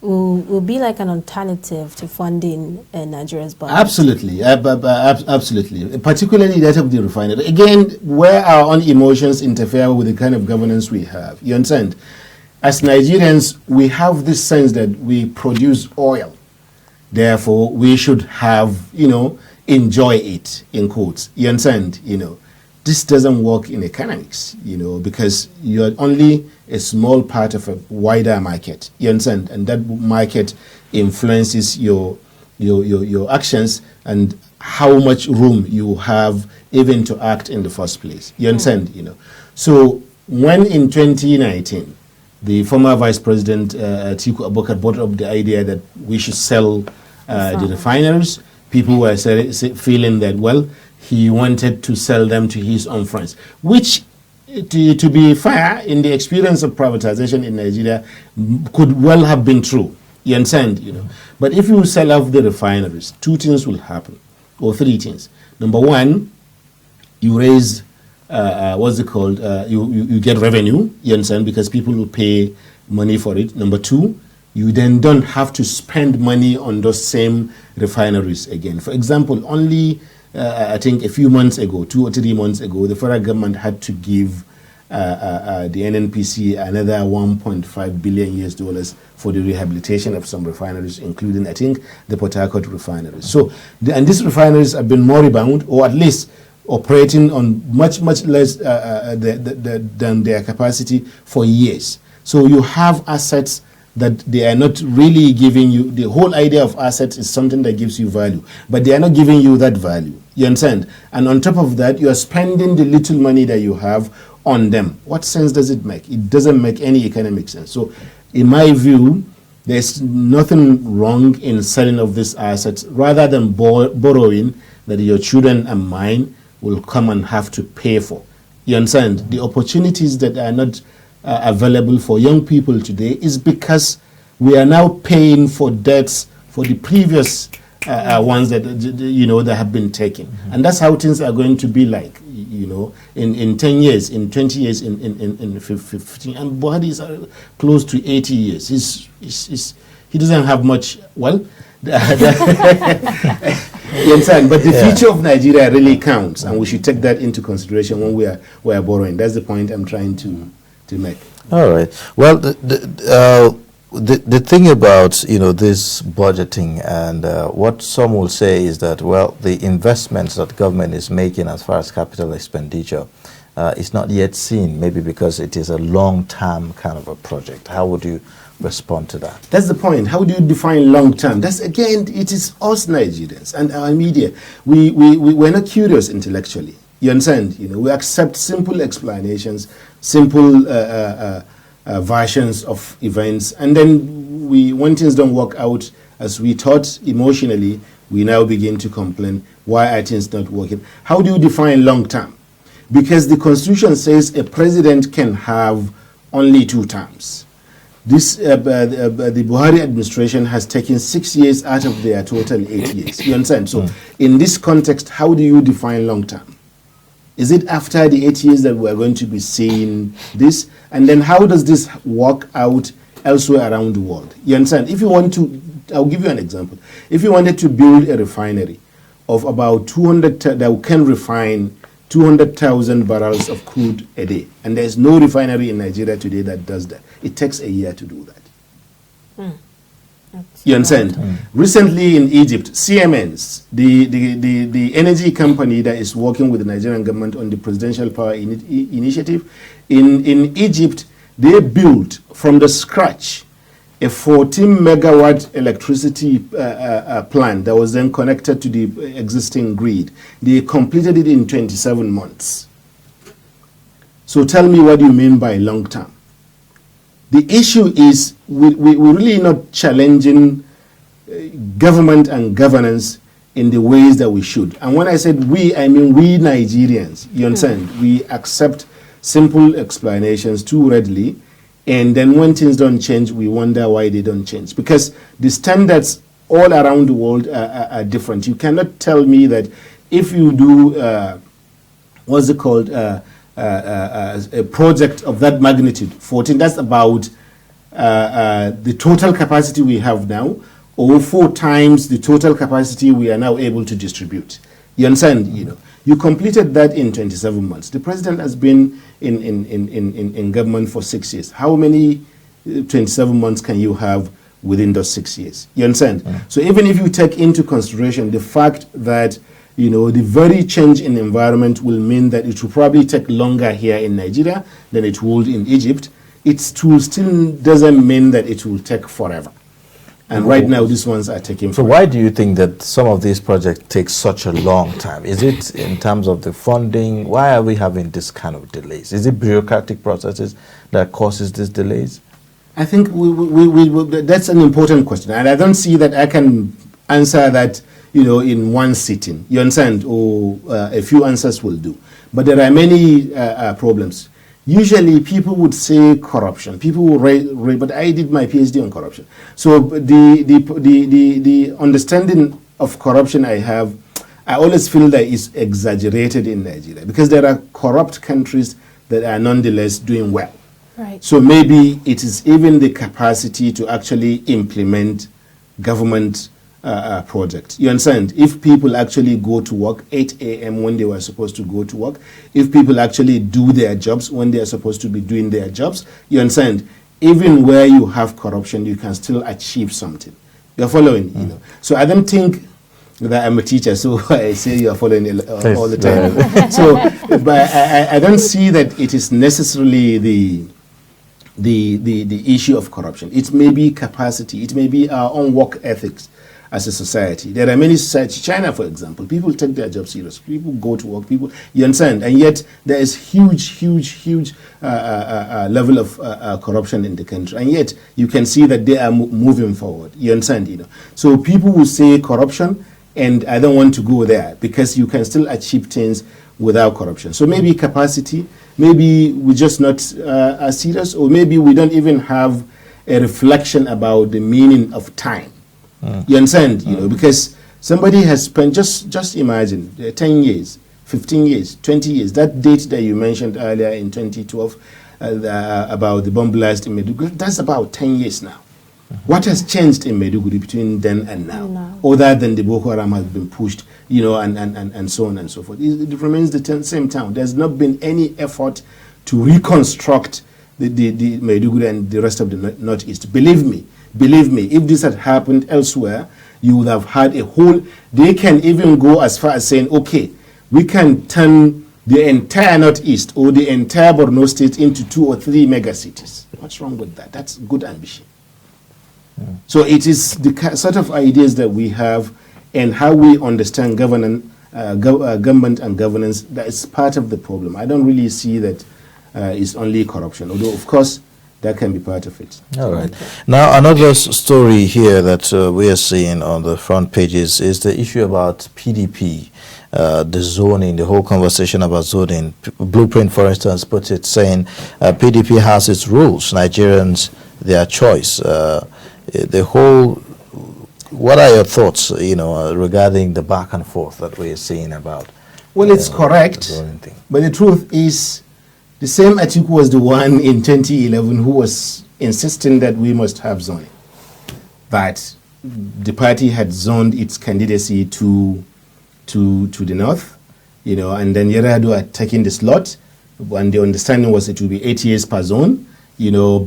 will be like an alternative to funding Nigeria's budget? Absolutely, absolutely. Particularly that of the refinery. Again, where our own emotions interfere with the kind of governance we have. You understand? As Nigerians, we have this sense that we produce oil. Therefore, we should have, enjoy it, in quotes. You understand? This doesn't work in economics, because you're only a small part of a wider market. You understand? And that market influences your actions and how much room you have even to act in the first place. You understand? So when in 2019, the former Vice President Atiku Abubakar brought up the idea that we should sell the refineries, people were feeling that, well, he wanted to sell them to his own friends, which, to be fair, in the experience of privatization in Nigeria, could well have been true. You understand? But if you sell off the refineries, two things will happen, or three things. Number one, you raise, you get revenue, you understand, because people will pay money for it. Number two, you then don't have to spend money on those same refineries again. For example, only I think a few months ago, 2 or 3 months ago, the federal government had to give the NNPC another $1.5 billion for the rehabilitation of some refineries, including, I think, the Port Harcourt refineries. So, and these refineries have been moribund, or at least operating on much less than their capacity for years. So you have assets that they are not really giving you. The whole idea of assets is something that gives you value, but they are not giving you that value. You understand? And on top of that, you are spending the little money that you have on them. What sense does it make? It doesn't make any economic sense. So in my view, there's nothing wrong in selling of these assets rather than borrowing that your children and mine will come and have to pay for. You understand? The opportunities that are not available for young people today is because we are now paying for debts for the previous ones that that have been taken. And that's how things are going to be like, in 10 years, in 20 years, in 15. And Buhari is close to 80 years. He doesn't have much, well, you understand? But the future of Nigeria really counts, and we should take that into consideration when we are borrowing. That's the point I'm trying to make. All right. Well, the thing about this budgeting and what some will say is that, well, the investments that government is making as far as capital expenditure is not yet seen, maybe because it is a long-term kind of a project. How would you respond to that? That's the point. How do you define long-term? That's, again, it is us Nigerians and our media. We're not curious intellectually. You understand? We accept simple explanations, simple versions of events, and then when things don't work out as we thought emotionally, we now begin to complain, why are things not working? How do you define long-term? Because the Constitution says a president can have only 2 terms. This the Buhari administration has taken 6 years out of their total 8 years. You understand? So in this context, how do you define long-term? Is it after the 8 years that we're going to be seeing this? And then how does this work out elsewhere around the world? You understand? If you want to, I'll give you an example. If you wanted to build a refinery of about 200, that can refine 200,000 barrels of crude a day, and there's no refinery in Nigeria today that does that. It takes a year to do that. You understand? Recently in Egypt, Siemens, the energy company that is working with the Nigerian government on the Presidential Power Initiative, in Egypt, they built from the scratch a 14 megawatt electricity plant that was then connected to the existing grid. They completed it in 27 months. So tell me, what do you mean by long term? The issue is we're really not challenging government and governance in the ways that we should. And when I said we, I mean we Nigerians. You understand? We accept simple explanations too readily. And then when things don't change, we wonder why they don't change. Because the standards all around the world are different. You cannot tell me that if you do, what's it called, a project of that magnitude, 14, that's about the total capacity we have now, or 4 times the total capacity we are now able to distribute. You understand? You completed that in 27 months. The president has been in government for 6 years. How many 27 months can you have within those 6 years? You understand? So even if you take into consideration the fact that the very change in environment will mean that it will probably take longer here in Nigeria than it would in Egypt, it still doesn't mean that it will take forever. And right now, these ones are taking So why do you think that some of these projects take such a long time? Is it in terms of the funding? Why are we having this kind of delays? Is it bureaucratic processes that causes these delays? I think that's an important question. And I don't see that I can answer that in one sitting. You understand? Or a few answers will do. But there are many problems. Usually people would say corruption. People will but I did my PhD on corruption. So the understanding of corruption I always feel that is exaggerated in Nigeria, because there are corrupt countries that are nonetheless doing well. Right. So maybe it is even the capacity to actually implement government project. You understand? If people actually go to work 8 a.m. when they were supposed to go to work, if people actually do their jobs when they are supposed to be doing their jobs, you understand? Even where you have corruption, you can still achieve something. You're following? So I don't think that I'm a teacher, so I say you're following all the time. So, but I don't see that it is necessarily the issue of corruption. It may be capacity. It may be our own work ethics as a society. There are many societies, China for example, people take their job seriously. People go to work, you understand? And yet there is huge level of corruption in the country. And yet you can see that they are moving forward. You understand? So people will say corruption And I don't want to go there because you can still achieve things without corruption. So maybe capacity, maybe we're just not as serious, or maybe we don't even have a reflection about the meaning of time. You understand? You know, because somebody has spent, just imagine, 10 years, 15 years, 20 years, that date that you mentioned earlier in 2012 about the bomb blast in Maiduguri, that's about 10 years now. What has changed in Maiduguri between then and now? No. Other than the Boko Haram has been pushed, you know, and so on and so forth. It remains the same town. There's not been any effort to reconstruct the Maiduguri and the rest of the Northeast. Believe me, if this had happened elsewhere, you would have had a whole, they can even go as far as saying, okay, we can turn the entire Northeast or the entire Borno state into 2 or 3 mega cities. What's wrong with that? That's good ambition. So it is the sort of ideas that we have and how we understand government and governance that is part of the problem. I don't really see that it's only corruption, although of course that can be part of it. All right. Now another story here that we are seeing on the front pages is the issue about PDP, the zoning, the whole conversation about zoning. Blueprint, for instance, puts it saying PDP has its rules, Nigerians their choice. The whole, what are your thoughts, you know, regarding the back and forth that we are seeing about? Well, it's correct, the zoning thing. but the truth is, the same Atiku was the one in 2011 who was insisting that we must have zoning. But the party had zoned its candidacy to the north, you know, and then Yar'Adua had taken the slot, and the understanding was it would be 8 years per zone, you know,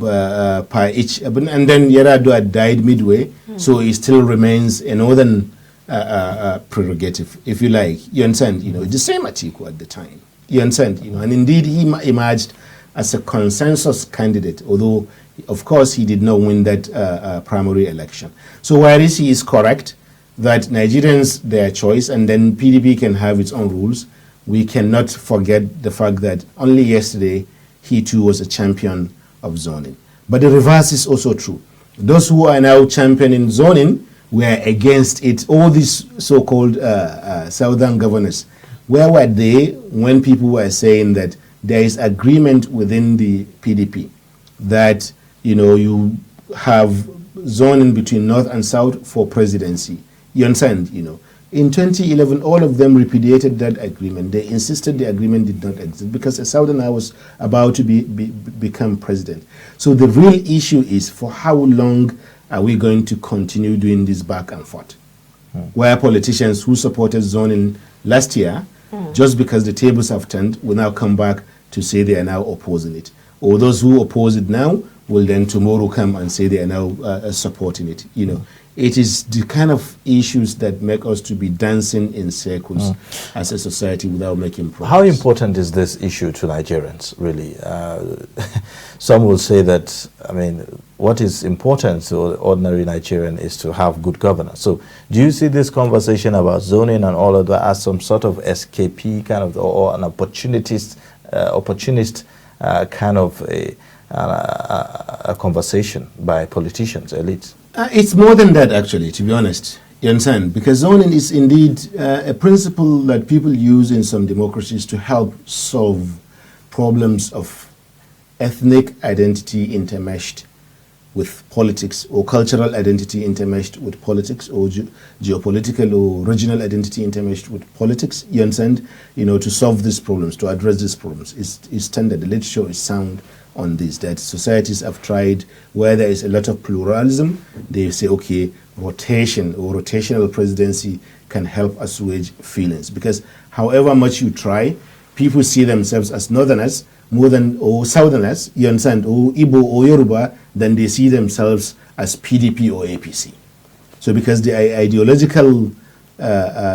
per each, and then Yar'Adua died midway, so it still remains a northern prerogative, if you like. You understand? You know, the same Atiku at the time. You understand? You know, and indeed he emerged as a consensus candidate, although of course he did not win that primary election. So whereas he is correct that Nigerians their choice and then PDP can have its own rules, we cannot forget the fact that only yesterday he too was a champion of zoning. But the reverse is also true. Those who are now championing zoning were against it. All these so-called southern governors, where were they when people were saying that there is agreement within the PDP that, you know, you have zoning between north and south for presidency? You understand? You know, in 2011, all of them repudiated that agreement. They insisted the agreement did not exist because a southerner was about to become president. So the real issue is, for how long are we going to continue doing this back and forth? Where politicians who supported zoning last year, just because the tables have turned, will now come back to say they are now opposing it. Or those who oppose it now will then tomorrow come and say they are now supporting it. You know, it is the kind of issues that make us to be dancing in circles as a society without making progress. How important is this issue to Nigerians, really? Some will say that, I mean, what is important to ordinary Nigerian is to have good governance. So do you see this conversation about zoning and all of that as some sort of escapee kind of, or an opportunist kind of a conversation by politicians, elites? It's more than that, actually, to be honest. You understand? Because zoning is indeed a principle that people use in some democracies to help solve problems of ethnic identity intermeshed with politics, or cultural identity intermeshed with politics, or geopolitical or regional identity intermeshed with politics. You understand? You know, to solve these problems, to address these problems, is standard. The literature is sound on this, that societies have tried where there is a lot of pluralism. They say, okay, rotation or rotational presidency can help assuage feelings, because however much you try, people see themselves as northerners more than, or southerners, you understand, or Igbo or Yoruba, than they see themselves as PDP or APC. So because the ideological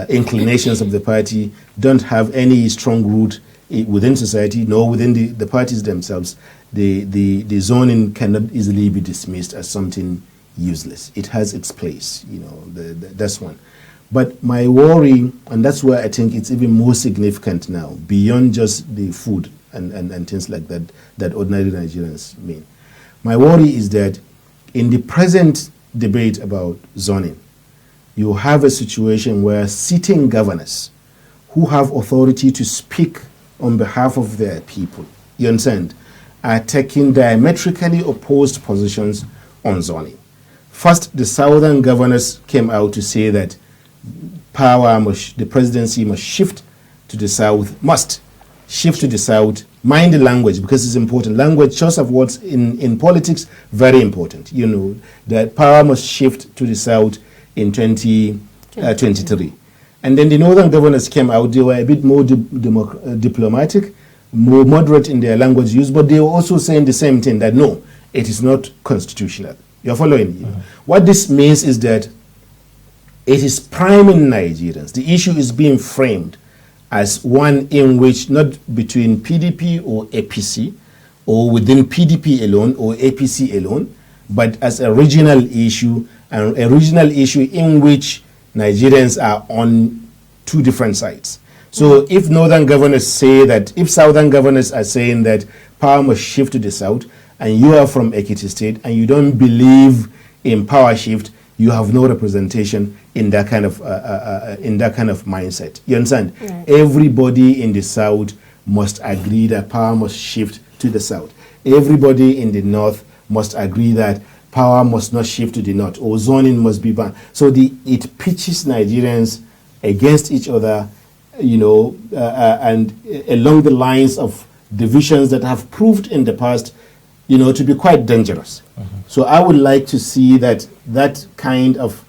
inclinations of the party don't have any strong root within society, nor within the parties themselves, the zoning cannot easily be dismissed as something useless. It has its place, you know, that's one. But my worry, and that's where I think it's even more significant now, beyond just the food and things like that, that ordinary Nigerians mean. My worry is that in the present debate about zoning, you have a situation where sitting governors who have authority to speak on behalf of their people, you understand, are taking diametrically opposed positions on zoning. First, the southern governors came out to say that the presidency must shift to the south, mind the language, because it's important. Language, choice of words in politics, very important. You know, that power must shift to the south in 2023. And then the northern governors came out, they were a bit more diplomatic, more moderate in their language use, but they were also saying the same thing, that no, it is not constitutional. You're following me? What this means is that it is priming Nigerians. The issue is being framed as one in which, not between PDP or APC, or within PDP alone or APC alone, but as a regional issue, and a regional issue in which Nigerians are on two different sides. So if northern governors say that, if southern governors are saying that power must shift to the south, and you are from Ekiti State and you don't believe in power shift, you have no representation in that kind of mindset. You understand? Right. Everybody in the south must agree that power must shift to the south. Everybody in the north must agree that power must not shift to the north, or zoning must be banned. So it pitches Nigerians against each other, you know, and along the lines of divisions that have proved in the past, you know, to be quite dangerous. So I would like to see that kind of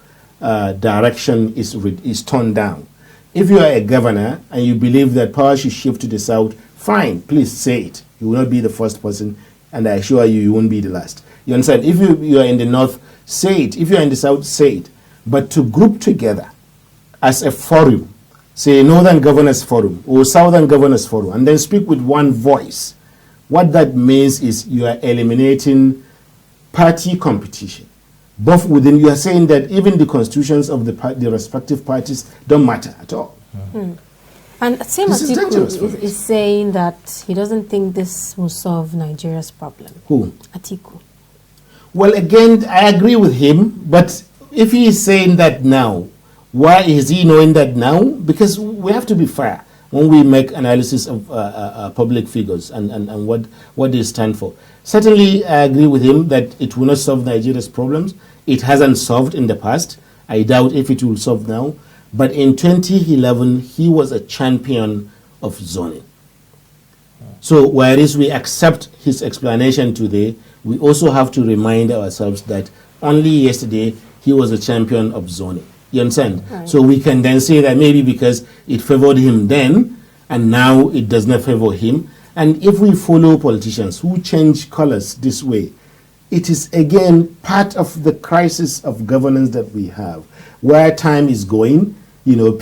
direction is toned down. If you are a governor and you believe that power should shift to the south, fine, please say it. You will not be the first person, and I assure you, you won't be the last. You understand? If you are in the north, say it. If you are in the south, say it. But to group together as a forum, say Northern Governors Forum or Southern Governors Forum, and then speak with one voice, what that means is you are eliminating party competition. Both within, you are saying that even the constitutions of the respective parties don't matter at all. And Same This is dangerous for Atiku is saying that he doesn't think this will solve Nigeria's problem. Who? Atiku. Well, again, I agree with him, but if he is saying that now, why is he knowing that now? Because we have to be fair when we make analysis of public figures and what they stand for. Certainly, I agree with him that it will not solve Nigeria's problems. It hasn't solved in the past. I doubt if it will solve now. But in 2011, he was a champion of zoning. So whereas we accept his explanation today, we also have to remind ourselves that only yesterday he was a champion of zoning. You understand? Right. So we can then say that maybe because it favored him then, and now it does not favor him. And if we follow politicians who change colors this way, it is again part of the crisis of governance that we have, where time is going. You know,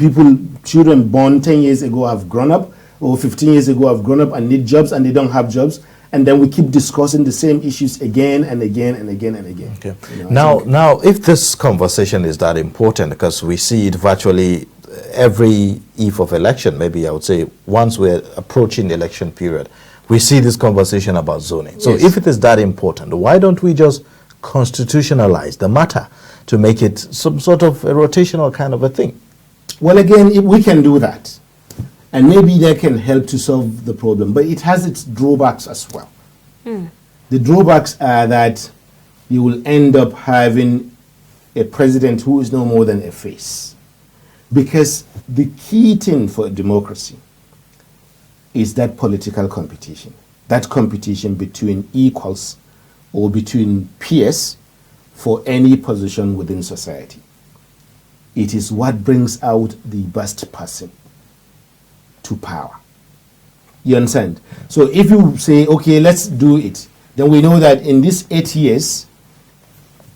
children born 10 years ago have grown up, or 15 years ago have grown up and need jobs, and they don't have jobs. And then we keep discussing the same issues again and again and again and again. Okay. You know, Now, if this conversation is that important, because we see it virtually every eve of election, maybe I would say once we're approaching the election period, we see this conversation about zoning. So Yes. if it is that important, why don't we just constitutionalize the matter to make it some sort of a rotational kind of a thing? well, again, if we can do that. And maybe that can help to solve the problem. But it has its drawbacks as well. The drawbacks are that you will end up having a president who is no more than a face. Because the key thing for democracy is that political competition. That competition between equals or between peers for any position within society. It is what brings out the best person to power. You understand? So if you say, okay, let's do it, then we know that in these 8 years,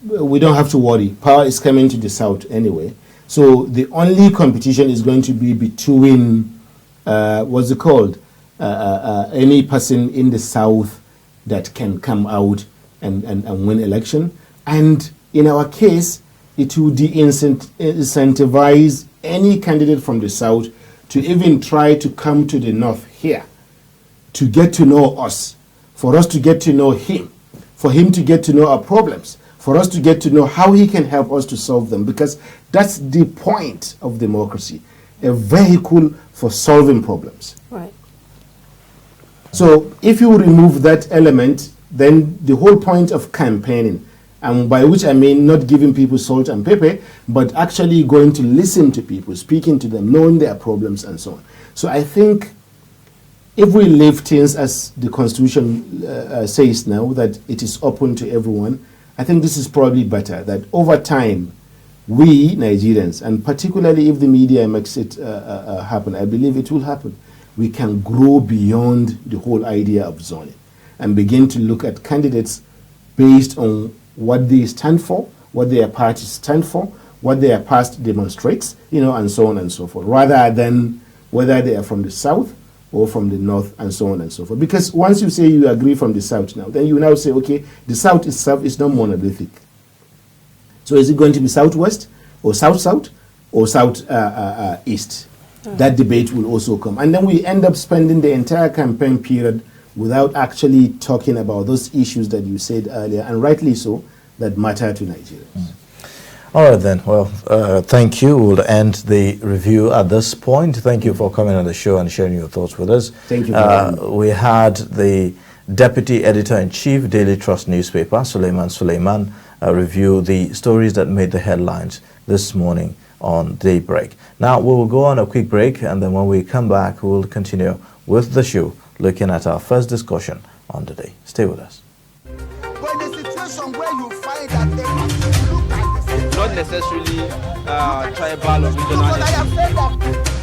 we don't have to worry. Power is coming to the south anyway. So the only competition is going to be between, what's it called? Any person in the south that can come out and win election. And in our case, it will incentivize any candidate from the south to even try to come to the north here to get to know us, for us to get to know him, for him to get to know our problems, for us to get to know how he can help us to solve them, because that's the point of democracy, a vehicle for solving problems. Right. So if you remove that element, then the whole point of campaigning, and by which I mean not giving people salt and pepper, but actually going to listen to people, speaking to them, knowing their problems and so on. So I think if we leave things as the Constitution says now, that it is open to everyone, I think this is probably better, that over time, we Nigerians, and particularly if the media makes it happen, I believe it will happen, we can grow beyond the whole idea of zoning and begin to look at candidates based on what they stand for, what their parties stand for, what their past demonstrates, and so on and so forth, rather than whether they are from the south or from the north, and so on and so forth. Because once you say you agree from the south now, then you now say, okay, the south itself is not monolithic. So is it going to be southwest, or south-south, or south-east? That debate will also come. And then we end up spending the entire campaign period without actually talking about those issues that you said earlier, and rightly so, that matter to Nigerians. All right then. Well, thank you. We'll end the review at this point. Thank you for coming on the show and sharing your thoughts with us. Thank you for having me. We had the Deputy Editor-in-Chief, Daily Trust newspaper, Suleiman, review the stories that made the headlines this morning on Daybreak. Now, we will go on a quick break, and then when we come back, we will continue with the show, looking at our first discussion on the day. Stay with us. But in a situation where you find that they look like the same, Not necessarily tribal or regional. because I have said that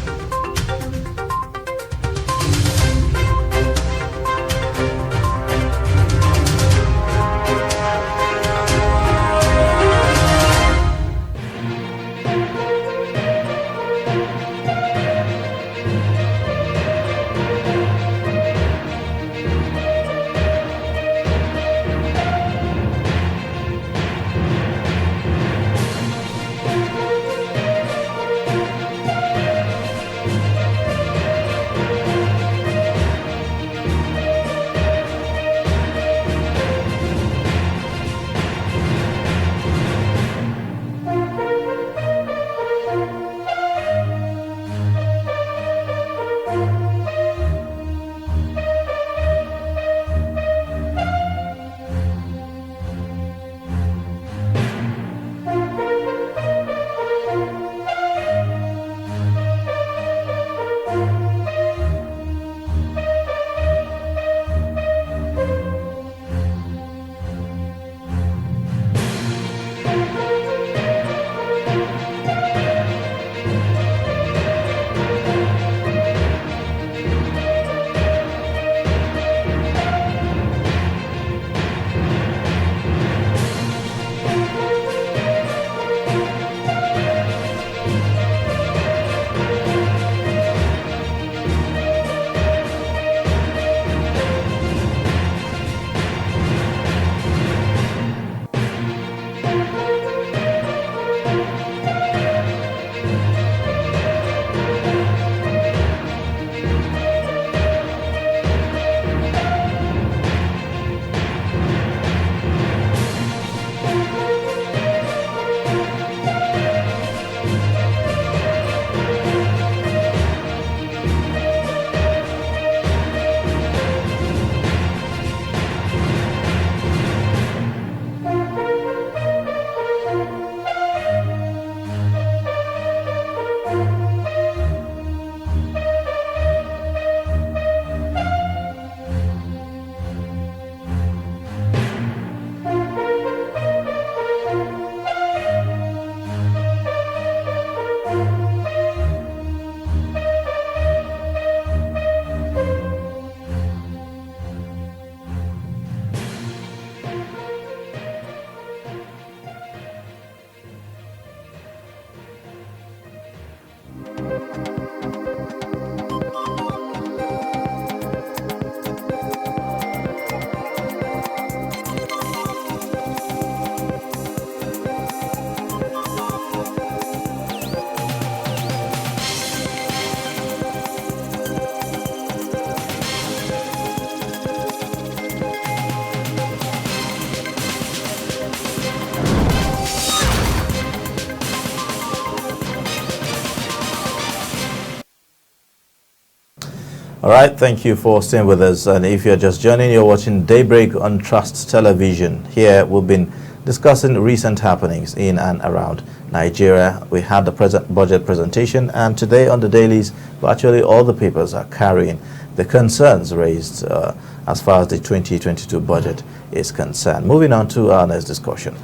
All right, thank you for staying with us. And if you're just joining, you're watching Daybreak on Trust Television. Here we've been discussing recent happenings in and around Nigeria. We had the budget presentation, and today on the dailies, virtually all the papers are carrying the concerns raised as far as the 2022 budget is concerned. Moving on to our next discussion.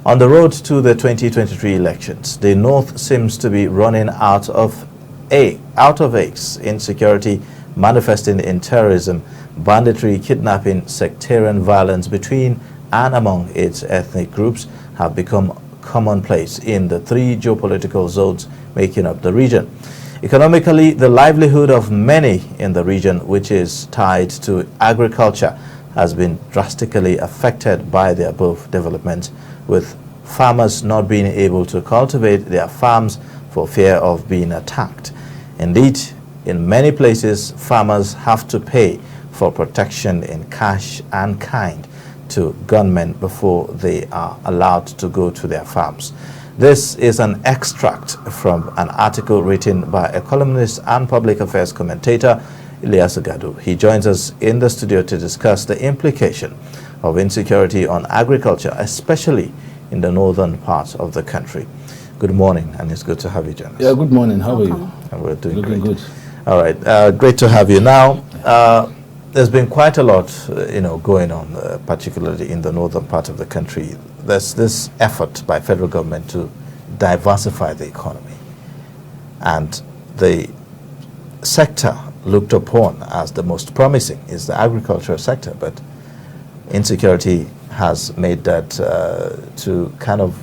On the road to the 2023 elections, the North seems to be running out of eggs. Insecurity manifesting in terrorism, banditry, kidnapping, sectarian violence between and among its ethnic groups have become commonplace in the three geopolitical zones making up the region. Economically, the livelihood of many in the region, which is tied to agriculture, has been drastically affected by the above developments, with farmers not being able to cultivate their farms for fear of being attacked. Indeed, in many places, farmers have to pay for protection in cash and kind to gunmen before they are allowed to go to their farms. This is an extract from an article written by a columnist and public affairs commentator, Ilyasu Gadu. He joins us in the studio to discuss the implication of insecurity on agriculture, especially in the northern part of the country. Good morning, and it's good to have you join us. Yeah, good morning. How are you? And we're doing Looking great. good. All right, great to have you. Now, there's been quite a lot, going on, particularly in the northern part of the country. There's this effort by federal government to diversify the economy, and the sector looked upon as the most promising is the agricultural sector, but insecurity has made that to kind of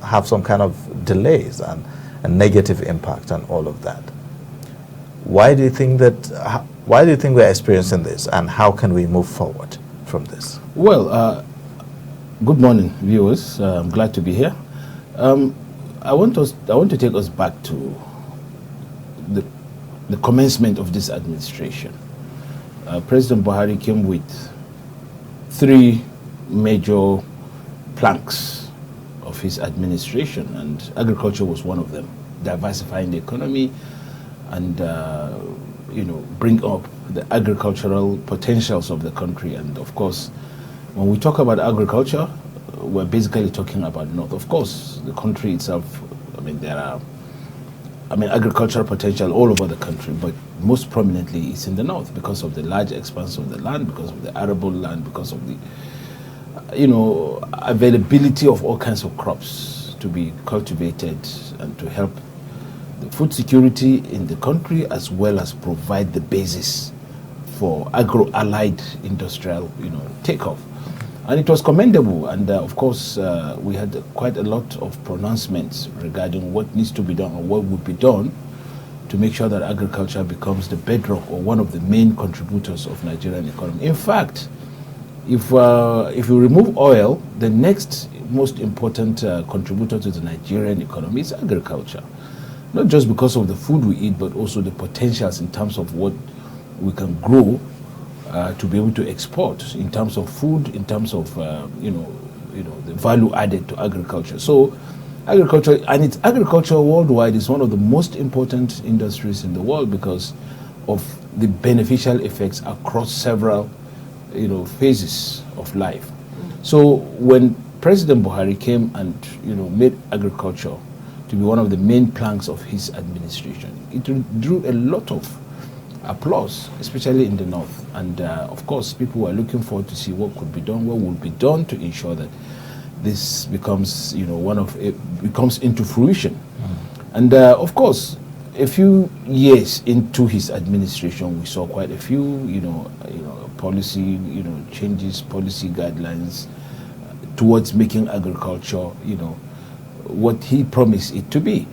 have some kind of delays and a negative impact on all of that. Why do you think we're experiencing this, and how can we move forward from this? Well, good morning, viewers. I'm glad to be here. I want to take us back to the commencement of this administration. President Buhari came with three major planks of his administration, and agriculture was one of them. Diversifying the economy and bring up the agricultural potentials of the country. And of course, when we talk about agriculture, we're basically talking about North. Of course, the country itself, there are agricultural potential all over the country, but most prominently it's in the North because of the large expanse of the land, because of the arable land, because of the availability of all kinds of crops to be cultivated and to help the food security in the country, as well as provide the basis for agro-allied industrial takeoff. And it was commendable, and of course we had quite a lot of pronouncements regarding what needs to be done or what would be done to make sure that agriculture becomes the bedrock or one of the main contributors of Nigerian economy. In fact, if you remove oil, the next most important contributor to the Nigerian economy is agriculture. Not just because of the food we eat, but also the potentials in terms of what we can grow to be able to export in terms of food, in terms of the value added to agriculture. So agriculture, and it's agriculture worldwide, is one of the most important industries in the world because of the beneficial effects across several phases of life. So when President Buhari came and made agriculture to be one of the main planks of his administration, it drew a lot of applause, especially in the North. And of course, people were looking forward to see what could be done, what would be done to ensure that this becomes, becomes into fruition. And of course, a few years into his administration, we saw quite a few, policy, changes, policy guidelines towards making agriculture, what he promised it to be.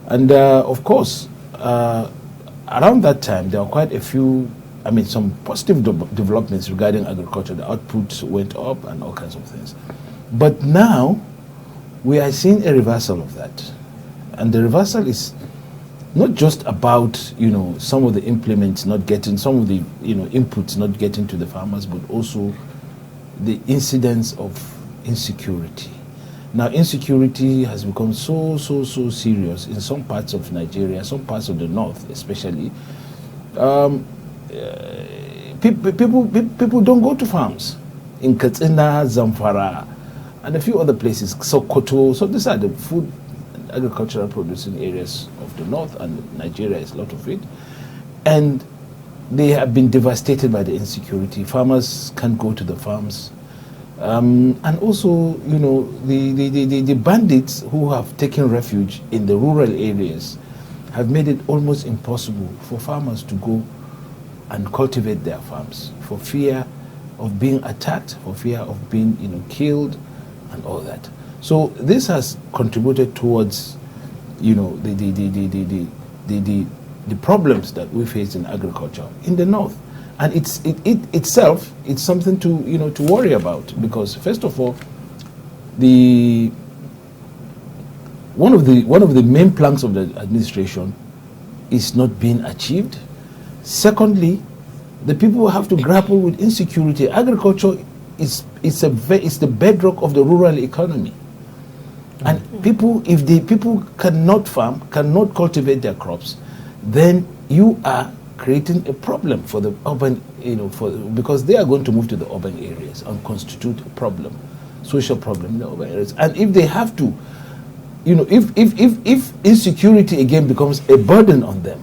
And of course, around that time, there were quite a few, some positive developments regarding agriculture. The output went up and all kinds of things. But now, we are seeing a reversal of that. And the reversal is not just about, some of the implements not getting, some of the, inputs not getting to the farmers, but also the incidence of insecurity. Now, insecurity has become so serious in some parts of Nigeria, some parts of the North especially. people don't go to farms in Katsina, Zamfara, and a few other places, Sokoto. So these are the food and agricultural producing areas of the north, and Nigeria is a lot of it. And they have been devastated by the insecurity. Farmers can't go to the farms. And also, you know, the bandits who have taken refuge in the rural areas have made it almost impossible for farmers to go and cultivate their farms for fear of being attacked, for fear of being, you know, killed and all that. So this has contributed towards, you know, the problems that we face in agriculture in the north. And it itself, it's something to, you know, to worry about, because first of all, one of the main planks of the administration is not being achieved. Secondly, the people have to grapple with insecurity. Agriculture is the bedrock of the rural economy. And if the people cannot farm, cannot cultivate their crops, then you are creating a problem for the urban, you know, because they are going to move to the urban areas and constitute a problem, social problem in the urban areas. And if they have to, you know, if insecurity again becomes a burden on them,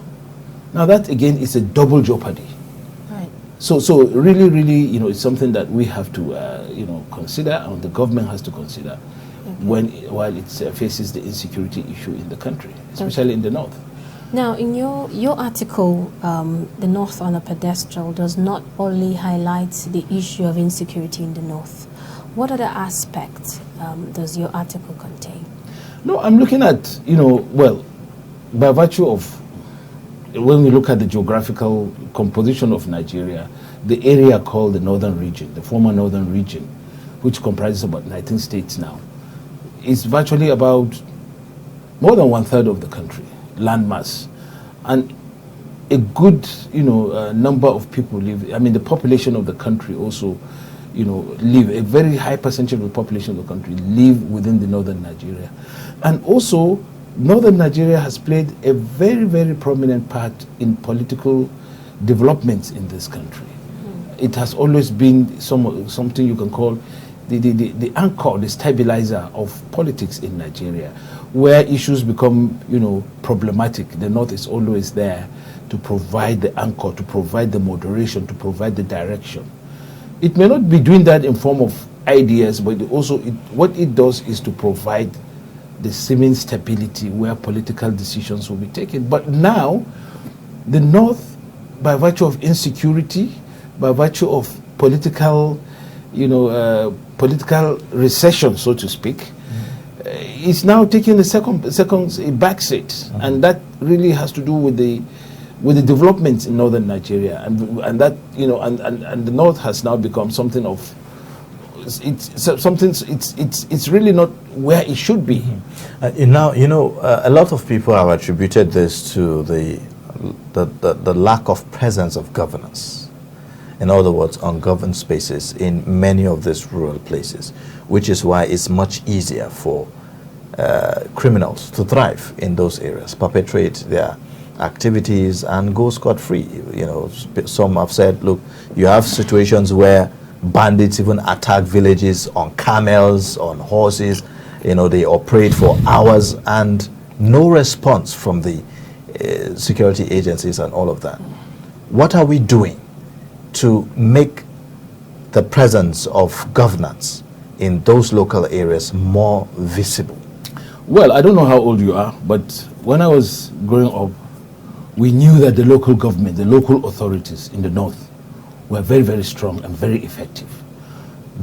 now that again is a double jeopardy. Right. So really, you know, it's something that we have to, you know, consider, and the government has to consider while it faces the insecurity issue in the country, especially in the north. Now, in your article, The North on a Pedestal does not only highlight the issue of insecurity in the north. What other aspects does your article contain? No, I'm looking at, you know, well, by virtue of, when we look at the geographical composition of Nigeria, the area called the Northern Region, the former Northern Region, which comprises about 19 states now, is virtually about more than 1/3 of the country, landmass. And a good, you know, number of people live, I mean, the population of the country also, you know, live, a very high percentage of the population of the country live within the northern Nigeria. And also, northern Nigeria has played a very, very prominent part in political developments in this country. It has always been something you can call the anchor, the stabilizer of politics in Nigeria. Where issues become, you know, problematic, the north is always there to provide the anchor, to provide the moderation, to provide the direction. It may not be doing that in form of ideas, but also what it does is to provide the seeming stability where political decisions will be taken. But now, the north, by virtue of insecurity, by virtue of political, you know, political recession, so to speak, is now taking the second back seat, and that really has to do with the developments in northern Nigeria, and that, you know, and the north has now become something of it's really not where it should be. Now, you know, a lot of people have attributed this to the lack of presence of governance. In other words, ungoverned spaces in many of these rural places, which is why it's much easier for criminals to thrive in those areas, perpetrate their activities and go scot-free. You know, some have said, look, you have situations where bandits even attack villages on camels, on horses. You know, they operate for hours and no response from the security agencies and all of that. What are we doing to make the presence of governance in those local areas more visible? Well, I don't know how old you are, but when I was growing up, we knew that the local government, the local authorities in the north were very, very strong and very effective,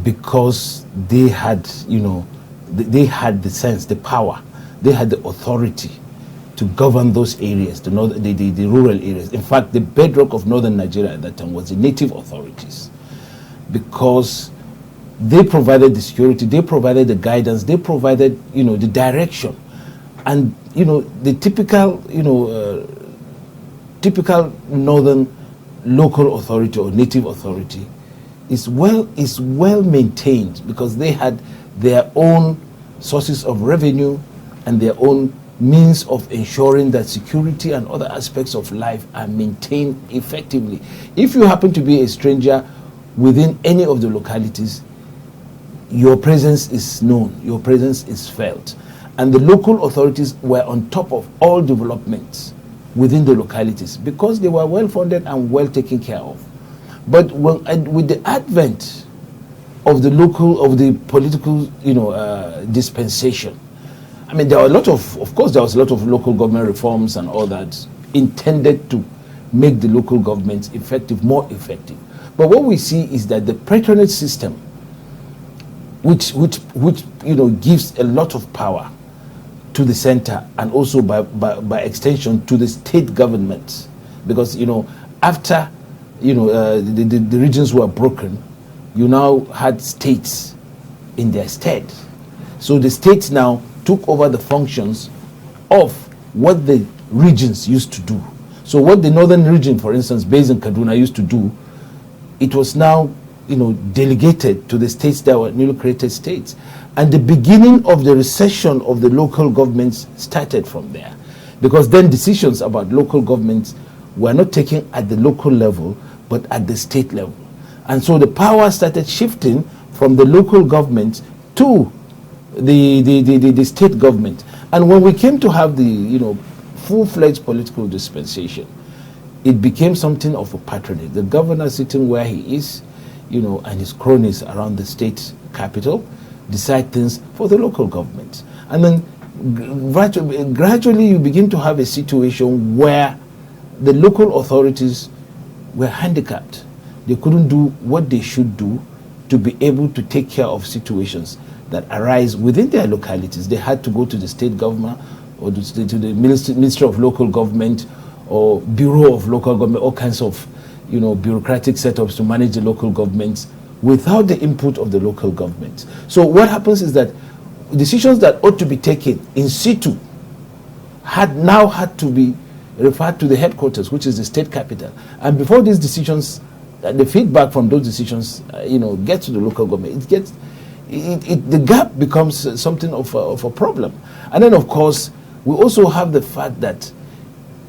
because they had, you know, they had the sense, the power, they had the authority to govern those areas, the rural areas. In fact, the bedrock of northern Nigeria at that time was the native authorities, because they provided the security, they provided the guidance, they provided, you know, the direction. And, you know, the typical, you know, typical northern local authority or native authority is well maintained, because they had their own sources of revenue and their own means of ensuring that security and other aspects of life are maintained effectively. If you happen to be a stranger within any of the localities, your presence is known, your presence is felt. And the local authorities were on top of all developments within the localities because they were well funded and well taken care of. But with the advent of the political, dispensation, I mean, there were of course, there was a lot of local government reforms and all that intended to make the local governments more effective. But what we see is that the patronage system, which gives a lot of power to the center and also by extension to the state governments, because after the regions were broken, you now had states in their stead. So the states now took over the functions of what the regions used to do. So what the northern region, for instance, based in Kaduna, used to do, it was now delegated to the states that were newly created states. And the beginning of the recession of the local governments started from there. Because then decisions about local governments were not taken at the local level, but at the state level. And so the power started shifting from the local government to the state government. And when we came to have the full-fledged political dispensation, it became something of a patronage. The governor sitting where he is, and his cronies around the state capital decide things for the local government. And then gradually you begin to have a situation where the local authorities were handicapped. They couldn't do what they should do to be able to take care of situations that arise within their localities. They had to go to the state government or to the Ministry of Local Government or Bureau of Local Government, all kinds of bureaucratic setups to manage the local governments without the input of the local government. So what happens is that decisions that ought to be taken in situ had to be referred to the headquarters, which is the state capital. And before these decisions, the feedback from those decisions, gets to the local government. The gap becomes something of a problem. And then, of course, we also have the fact that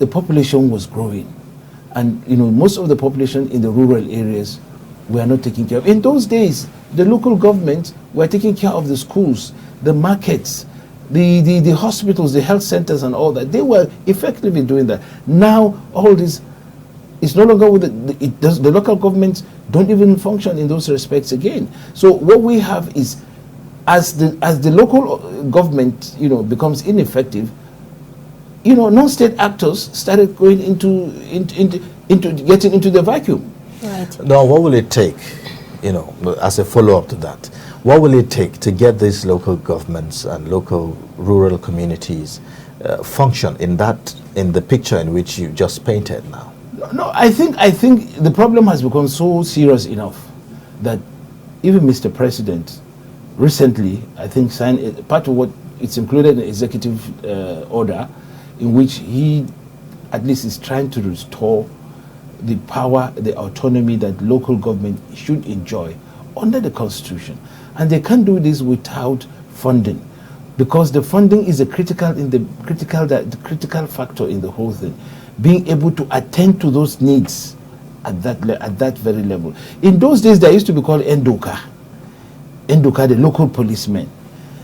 the population was growing. And, most of the population in the rural areas were not taken care of. In those days, the local government were taking care of the schools, the markets, the hospitals, the health centers and all that. They were effectively doing that. Now, all this is no longer with the local governments don't even function in those respects again. So what we have is, as the local government, becomes ineffective, non-state actors started going into getting into the vacuum. Right. Now, what will it take, as a follow-up to that? What will it take to get these local governments and local rural communities function in the picture in which you just painted now? No, I think the problem has become so serious enough that even Mr. President recently, I think, signed part of what it's included in the executive order, in which he at least is trying to restore the power, the autonomy that local government should enjoy under the Constitution. And they can't do this without funding, because the funding is the critical factor in the whole thing. Being able to attend to those needs at that very level. In those days, they used to be called Endoka, the local policemen.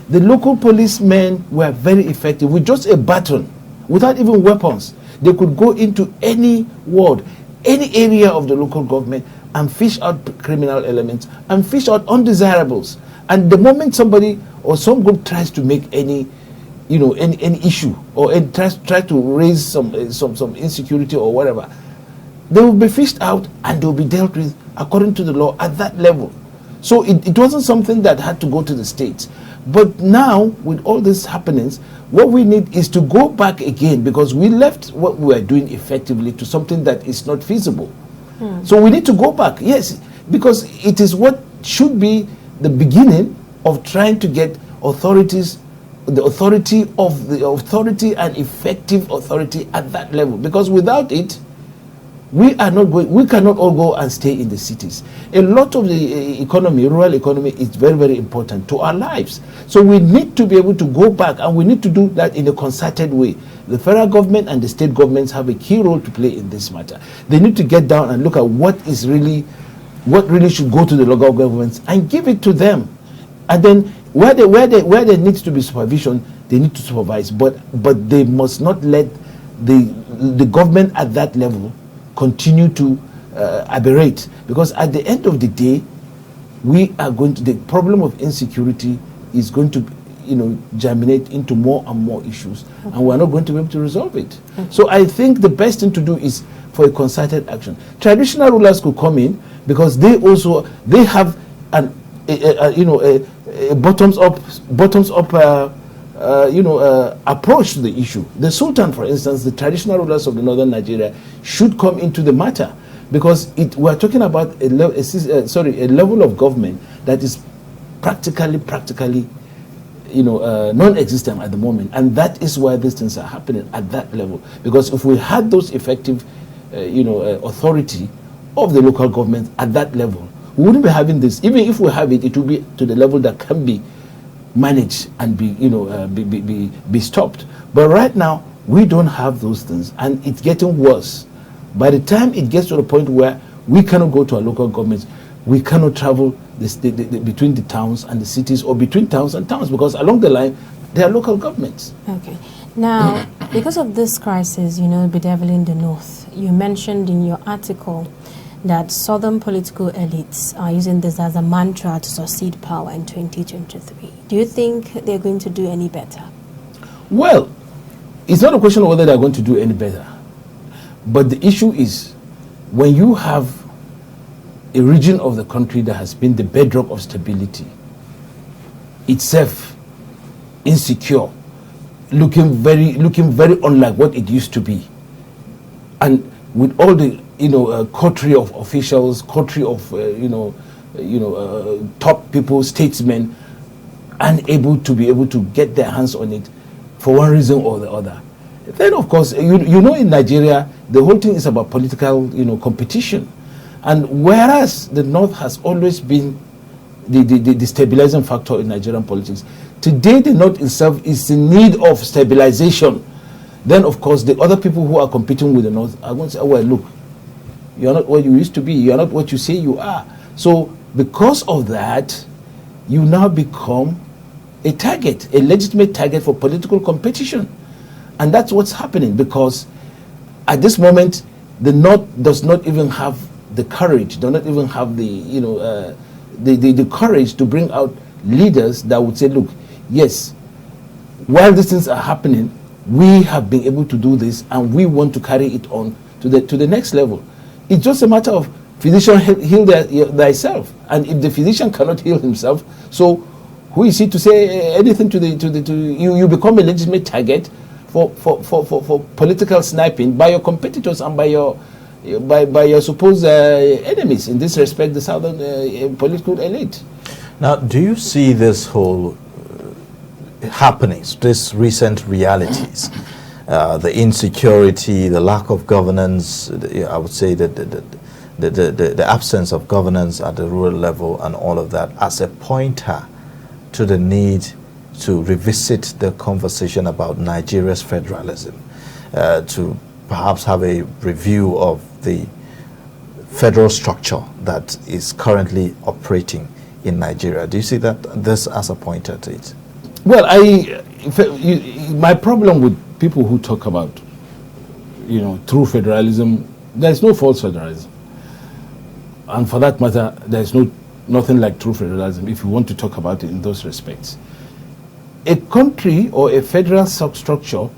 The local policemen were very effective with just a baton, without even weapons. They could go into any ward, any area of the local government and fish out criminal elements and fish out undesirables. And the moment somebody or some group tries to make any issue or try to raise some insecurity or whatever, they will be fished out and they will be dealt with according to the law at that level. So it wasn't something that had to go to the states. But now, with all these happenings, what we need is to go back again, because we left what we were doing effectively to something that is not feasible. So we need to go back, yes, because it is what should be the beginning of trying to get authorities, the authority and effective authority at that level. Because without it, we cannot all go and stay in the cities. A lot of the economy, rural economy, is very, very important to our lives. So we need to be able to go back, and we need to do that in a concerted way. The federal government and the state governments have a key role to play in this matter. They need to get down and look at what really should go to the local governments and give it to them. And then where there needs to be supervision, they need to supervise. But they must not let the government at that level continue to aberrate, because at the end of the day, the problem of insecurity is going to germinate into more and more issues, and we're not going to be able to resolve it. So I think the best thing to do is for a concerted action. Traditional rulers could come in, because they have a bottoms up approach to the issue. The Sultan, for instance, the traditional rulers of the northern Nigeria, should come into the matter, because we're talking about a level of government that is practically non-existent at the moment, and that is why these things are happening at that level. Because if we had those effective authority of the local government at that level, we wouldn't be having this. Even if we have it, it will be to the level that can be managed and be stopped. But right now we don't have those things, and it's getting worse. By the time it gets to the point where we cannot go to our local governments, we cannot travel between the towns and the cities, or between towns and towns, because along the line there are local governments. Okay. Now, because of this crisis, bedeviling the North, you mentioned in your article that southern political elites are using this as a mantra to succeed power in 2023. Do you think they're going to do any better? Well, it's not a question of whether they're going to do any better. But the issue is, when you have a region of the country that has been the bedrock of stability, itself insecure, looking very unlike what it used to be, and with all the coterie of officials, coterie of top people, statesmen, unable to get their hands on it for one reason or the other. Then, of course, in Nigeria, the whole thing is about political, competition. And whereas the North has always been the stabilizing factor in Nigerian politics, today the North itself is in need of stabilization. Then, of course, the other people who are competing with the North are going to say, well, look, you're not what you used to be. You're not what you say you are. So because of that, you now become a legitimate target for political competition. And that's what's happening, because at this moment, the North does not even have the courage, does not even have the courage to bring out leaders that would say, look, yes, while these things are happening, we have been able to do this, and we want to carry it on to the next level. It's just a matter of physician heal thyself, and if the physician cannot heal himself, so who is he to say anything to you? Become a legitimate target for political sniping by your competitors and by your supposed enemies. In this respect, the southern political elite. Now, do you see this whole happenings, these recent realities, the insecurity, the lack of governance, I would say that the absence of governance at the rural level and all of that, as a pointer to the need to revisit the conversation about Nigeria's federalism, to perhaps have a review of the federal structure that is currently operating in Nigeria? Do you see this as a pointer to it? Well, my problem with people who talk about, true federalism, there's no false federalism. And for that matter, there's nothing like true federalism if you want to talk about it in those respects. A country or a federal substructure,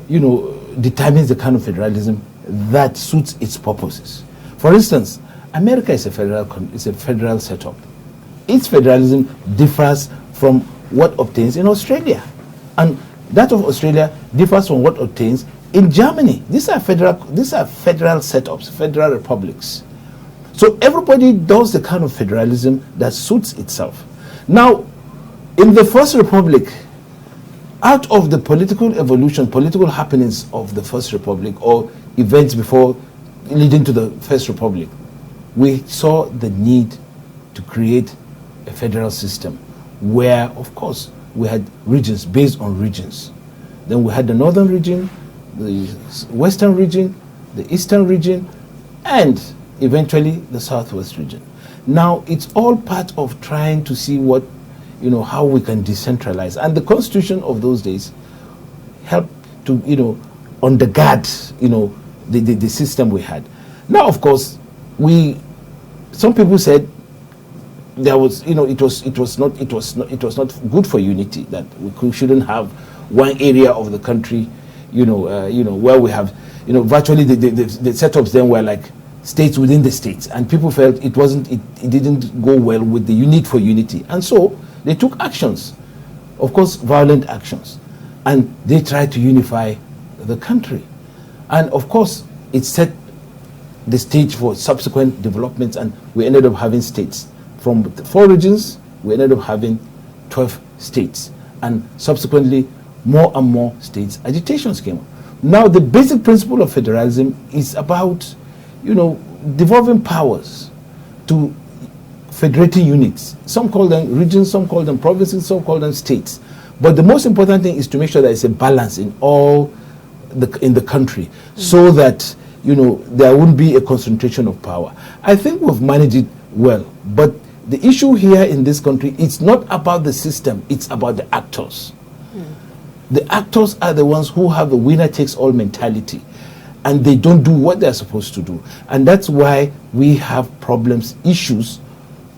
determines the kind of federalism that suits its purposes. For instance, America is a federal setup. Its federalism differs from what obtains in Australia, and that of Australia differs from what obtains in Germany. These are federal setups, federal republics. So everybody does the kind of federalism that suits itself. Now, in the First Republic, out of the political evolution, political happenings of the First Republic, or events before leading to the First Republic, we saw the need to create a federal system where, of course, we had regions based on regions. Then we had the northern region, the western region, the eastern region, and eventually the southwest region. Now, it's all part of trying to see what, how we can decentralize. And the constitution of those days helped to, undergird, the system we had. Now, of course, some people said there was, it was not good for unity, that we shouldn't have one area of the country, where we have, virtually the setups then were like states within the states, and people felt it didn't go well with the need for unity, and so they took actions, of course, violent actions, and they tried to unify the country, and of course, it set the stage for subsequent developments, and we ended up having states. From the 4 regions, we ended up having 12 states, and subsequently more and more states agitations came up. Now, the basic principle of federalism is about, devolving powers to federating units. Some call them regions, some call them provinces, some call them states. But the most important thing is to make sure there is a balance in in the country, so that, there won't be a concentration of power. I think we've managed it well, but the issue here in this country, it's not about the system, it's about the actors. The actors are the ones who have a winner-takes-all mentality, and they don't do what they're supposed to do. And that's why we have problems, issues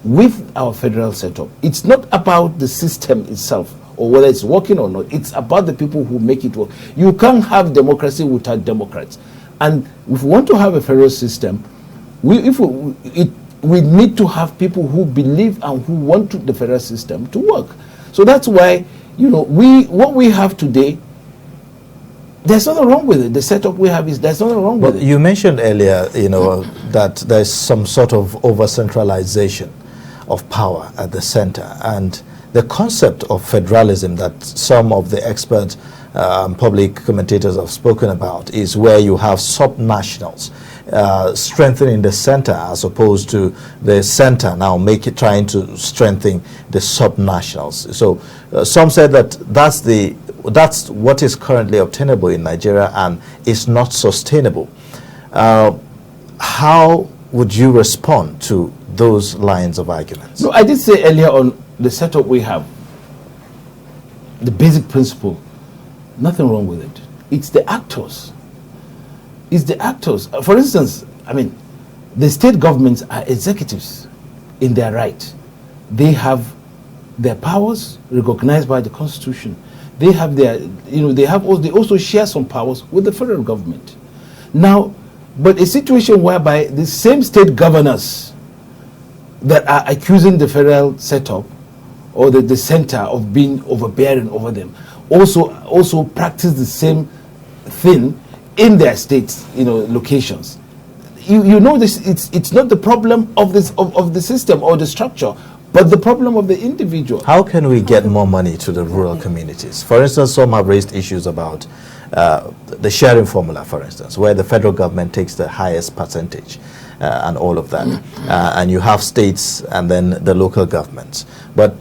with our federal setup. It's not about the system itself or whether it's working or not. It's about the people who make it work. You can't have democracy without Democrats. And if we want to have a federal system, we need to have people who believe and who want the federal system to work. So that's why, what we have today, there's nothing wrong with it. The setup we have there's nothing wrong with it. You mentioned earlier, that there's some sort of over-centralization of power at the center, and the concept of federalism that some of the experts, public commentators have spoken about, is where you have subnationals strengthening the center as opposed to the center now trying to strengthen the subnationals. So some said that that's what is currently obtainable in Nigeria and is not sustainable. How would you respond to those lines of arguments? No, I did say earlier on the setup we have, the basic principle, nothing wrong with it. It's the actors. It's the actors. For instance, the state governments are executives in their right. They have their powers recognized by the Constitution. They have they also share some powers with the federal government. Now, but a situation whereby the same state governors that are accusing the federal setup or the center of being overbearing over them also practice the same thing in their states, locations. This. It's not the problem of the system or the structure, but the problem of the individual. How can we get more money to the rural communities? For instance, some have raised issues about the sharing formula, for instance, where the federal government takes the highest percentage and all of that. And you have states and then the local governments. But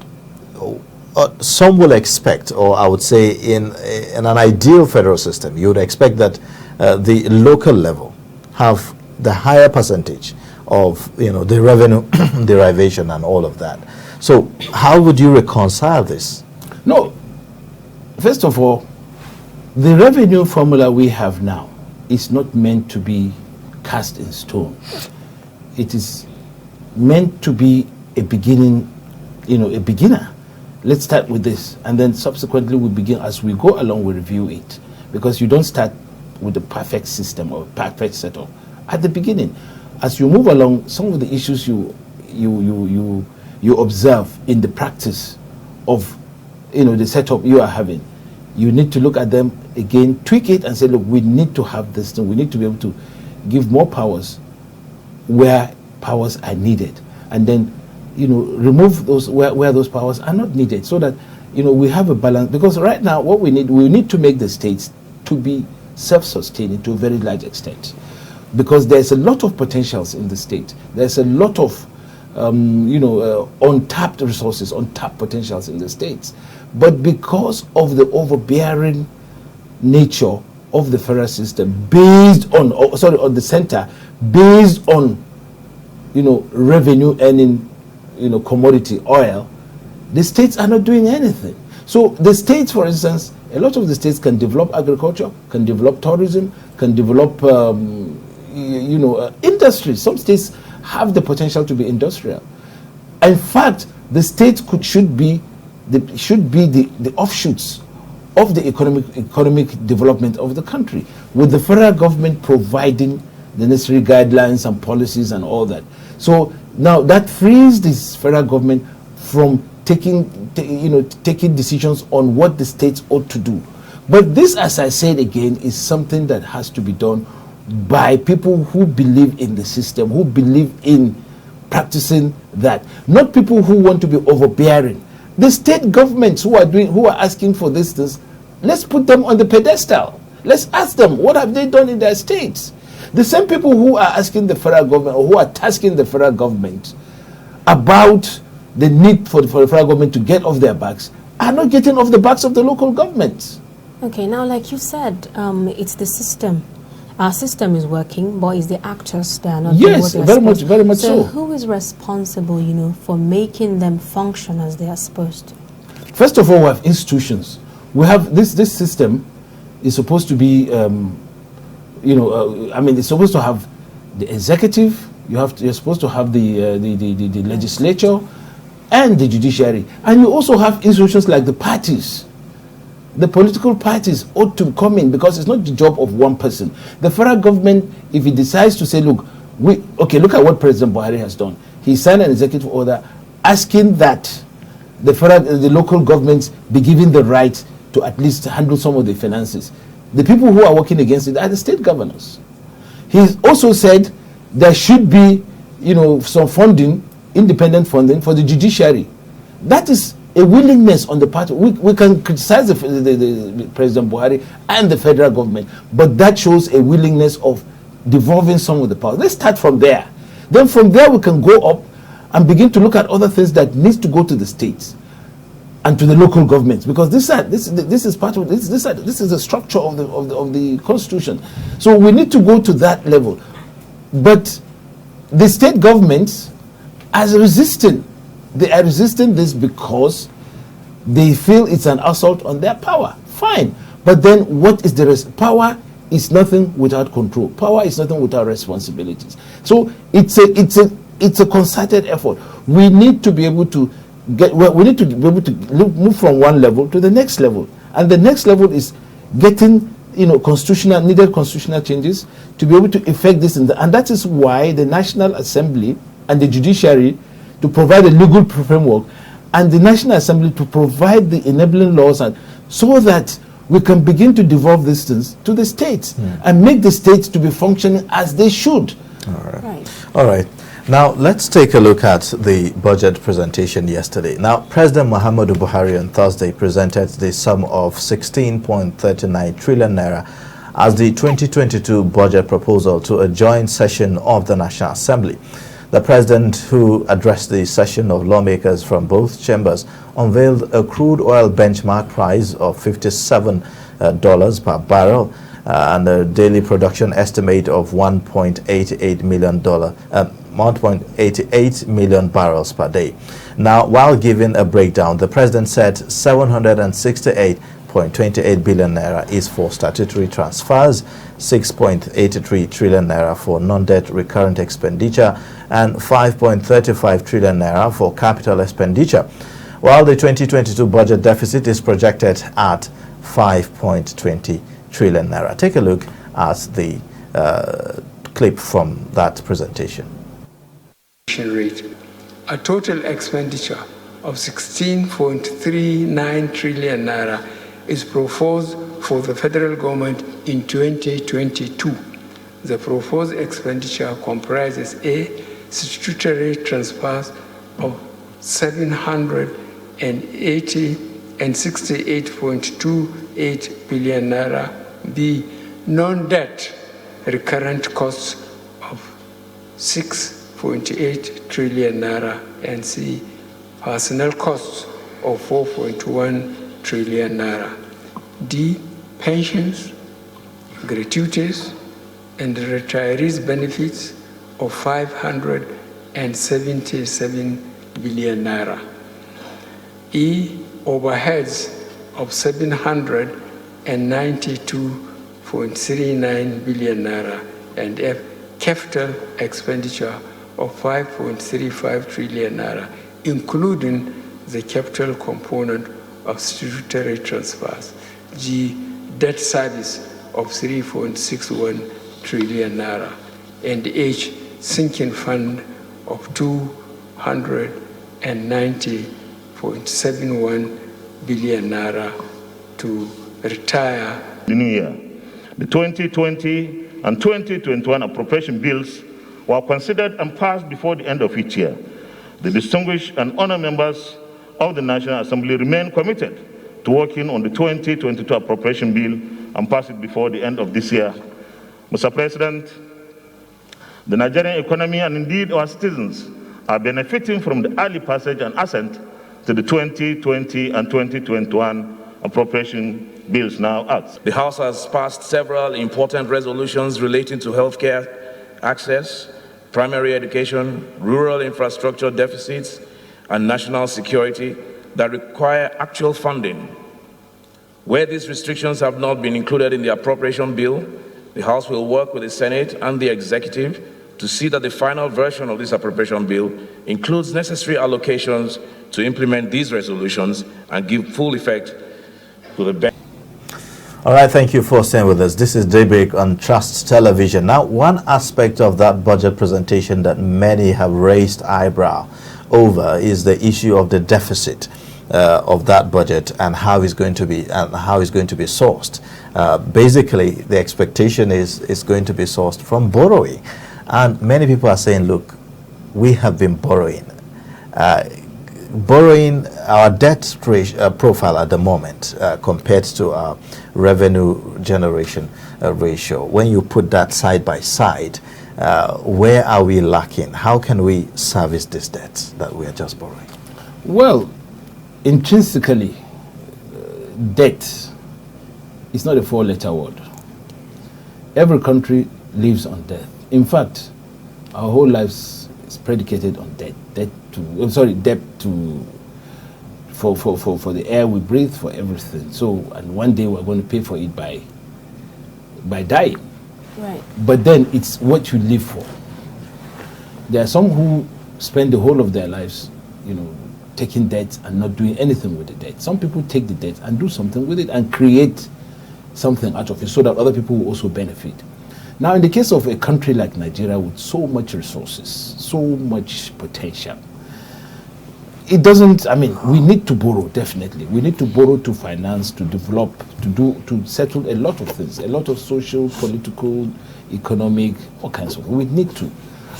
some will expect, or I would say in an ideal federal system, you would expect that the local level have the higher percentage of the revenue derivation and all of that. So how would you reconcile this? No, first of all, the revenue formula we have now is not meant to be cast in stone. It is meant to be a beginning, a beginner. Let's start with this, and then subsequently we begin as we go along. We review it, because you don't start with the perfect system or perfect setup at the beginning. As you move along, some of the issues you observe in the practice of the setup you are having, you need to look at them again, tweak it, and say, look, we need to have this thing. We need to be able to give more powers where powers are needed, and then remove those where those powers are not needed, so that we have a balance. Because right now, we need to make the states to be self-sustaining to a very large extent. because there's a lot of potentials in the state. There's a lot of untapped resources, untapped potentials in the states. But because of the overbearing nature of the federal system, based on, on the center, based on, revenue earning, commodity oil, the states are not doing anything. So the states, for instance, a lot of the states can develop agriculture, can develop tourism, can develop, industry. Some states have the potential to be industrial. In fact, the states should be the offshoots of the economic development of the country, with the federal government providing the necessary guidelines and policies and all that. So now that frees this federal government from taking decisions on what the states ought to do. But this, as I said again, is something that has to be done by people who believe in the system, who believe in practicing that, not people who want to be overbearing. The state governments who are asking for this, let's put them on the pedestal. Let's ask them, what have they done in their states? The same people who are asking the federal government, or who are tasking the federal government about the need for the federal government to get off their backs, are not getting off the backs of the local governments. Okay, now like you said, it's the system. Our system is working, but it's the actors that are not doing what they're supposed to. Very much so. So who is responsible, for making them function as they are supposed to? First of all, we have institutions. We have this system is supposed to be, it's supposed to have the executive. You're supposed to have the legislature and the judiciary, and you also have institutions like the parties. The political parties ought to come in, because it's not the job of one person. The federal government, if it decides to say, look at what President Buhari has done. He signed an executive order asking that the local governments be given the right to at least handle some of the finances. The people who are working against it are the state governors. He also said there should be, some funding, independent funding for the judiciary. That is a willingness on the part. We can criticize the President Buhari and the federal government, but that shows a willingness of devolving some of the power. Let's start from there. Then from there we can go up and begin to look at other things that needs to go to the states and to the local governments, because this is part of this is the structure of the constitution. So we need to go to that level. But the state governments are resisting. They are resisting this because they feel it's an assault on their power. Fine. But then what is the rest? Power is nothing without control. Power is nothing without responsibilities. So it's a concerted effort. We need to be able to move from one level to the next level. And the next level is getting needed constitutional changes to be able to effect this. And that is why the National Assembly and the judiciary to provide a legal framework, and the National Assembly to provide the enabling laws, and so that we can begin to devolve these things to the states and make the states to be functioning as they should. All right. Now, let's take a look at the budget presentation yesterday. Now, President Muhammadu Buhari on Thursday presented the sum of 16.39 trillion naira as the 2022 budget proposal to a joint session of the National Assembly. The president, who addressed the session of lawmakers from both chambers, unveiled a crude oil benchmark price of $57 per barrel and a daily production estimate of 1.88 million barrels per day. Now, while giving a breakdown, the president said 768.28 billion naira is for statutory transfers, 6.83 trillion naira for non-debt recurrent expenditure, and 5.35 trillion naira for capital expenditure, while the 2022 budget deficit is projected at 5.20 trillion naira. Take a look at the clip from that presentation. Rate. A total expenditure of 16.39 trillion naira is proposed for the federal government in 2022. The proposed expenditure comprises a statutory transfers of 768.28 billion naira, b non-debt recurrent costs 6.8 trillion naira, and C, personnel costs of 4.1 trillion naira. D, pensions, gratuities, and retirees' benefits of 577 billion naira. E, overheads of 792.39 billion naira, and F, capital expenditure of 5.35 trillion naira, including the capital component of statutory transfers. G, debt service of 3.61 trillion naira, and H, sinking fund of 290.71 billion naira to retire. The new year, the 2020 and 2021 appropriation bills were considered and passed before the end of each year. The distinguished and honored members of the National Assembly remain committed to working on the 2022 appropriation bill and pass it before the end of this year. Mr. President, the Nigerian economy and indeed our citizens are benefiting from the early passage and assent to the 2020 and 2021 appropriation bills now acts. The House has passed several important resolutions relating to healthcare access, primary education, rural infrastructure deficits, and national security that require actual funding. Where these restrictions have not been included in the appropriation bill, the House will work with the Senate and the Executive to see that the final version of this appropriation bill includes necessary allocations to implement these resolutions and give full effect to the benefit. All right, thank you for staying with us. This is Daybreak on Trust Television. Now, one aspect of that budget presentation that many have raised eyebrow over is the issue of the deficit of that budget and how it's going to be sourced. Basically, the expectation is it's going to be sourced from borrowing, and many people are saying, look, we have been borrowing. Borrowing, our debt profile at the moment compared to our revenue generation ratio, when you put that side by side, where are we lacking? How can we service this debt that we are just borrowing? Well, intrinsically, debt is not a four-letter word. Every country lives on debt. In fact, our whole lives is predicated on debt. Debt for the air we breathe, for everything. So, and one day we're going to pay for it by dying. Right. But then it's what you live for. There are some who spend the whole of their lives, taking debt and not doing anything with the debt. Some people take the debt and do something with it and create something out of it so that other people will also benefit. Now, in the case of a country like Nigeria with so much resources, so much potential, it doesn't, we need to borrow, definitely. We need to borrow to finance, to develop, to settle a lot of things, a lot of social, political, economic, all kinds of, we need to.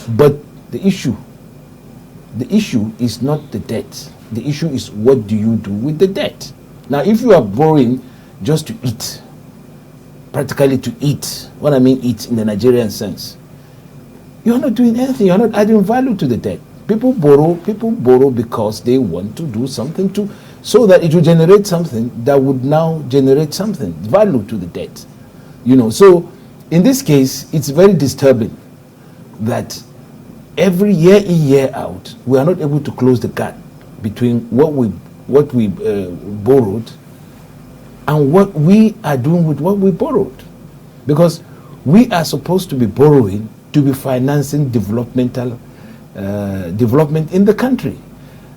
But the issue is not the debt. The issue is what do you do with the debt? Now, if you are borrowing just to eat, practically to eat, what I mean eat in the Nigerian sense, you're not doing anything, you're not adding value to the debt. People borrow because they want to do something so that it will generate something that would now generate something, value to the debt. So in this case, it's very disturbing that every year in, year out, we are not able to close the gap between what we borrowed and what we are doing with what we borrowed. Because we are supposed to be borrowing to be financing development in the country,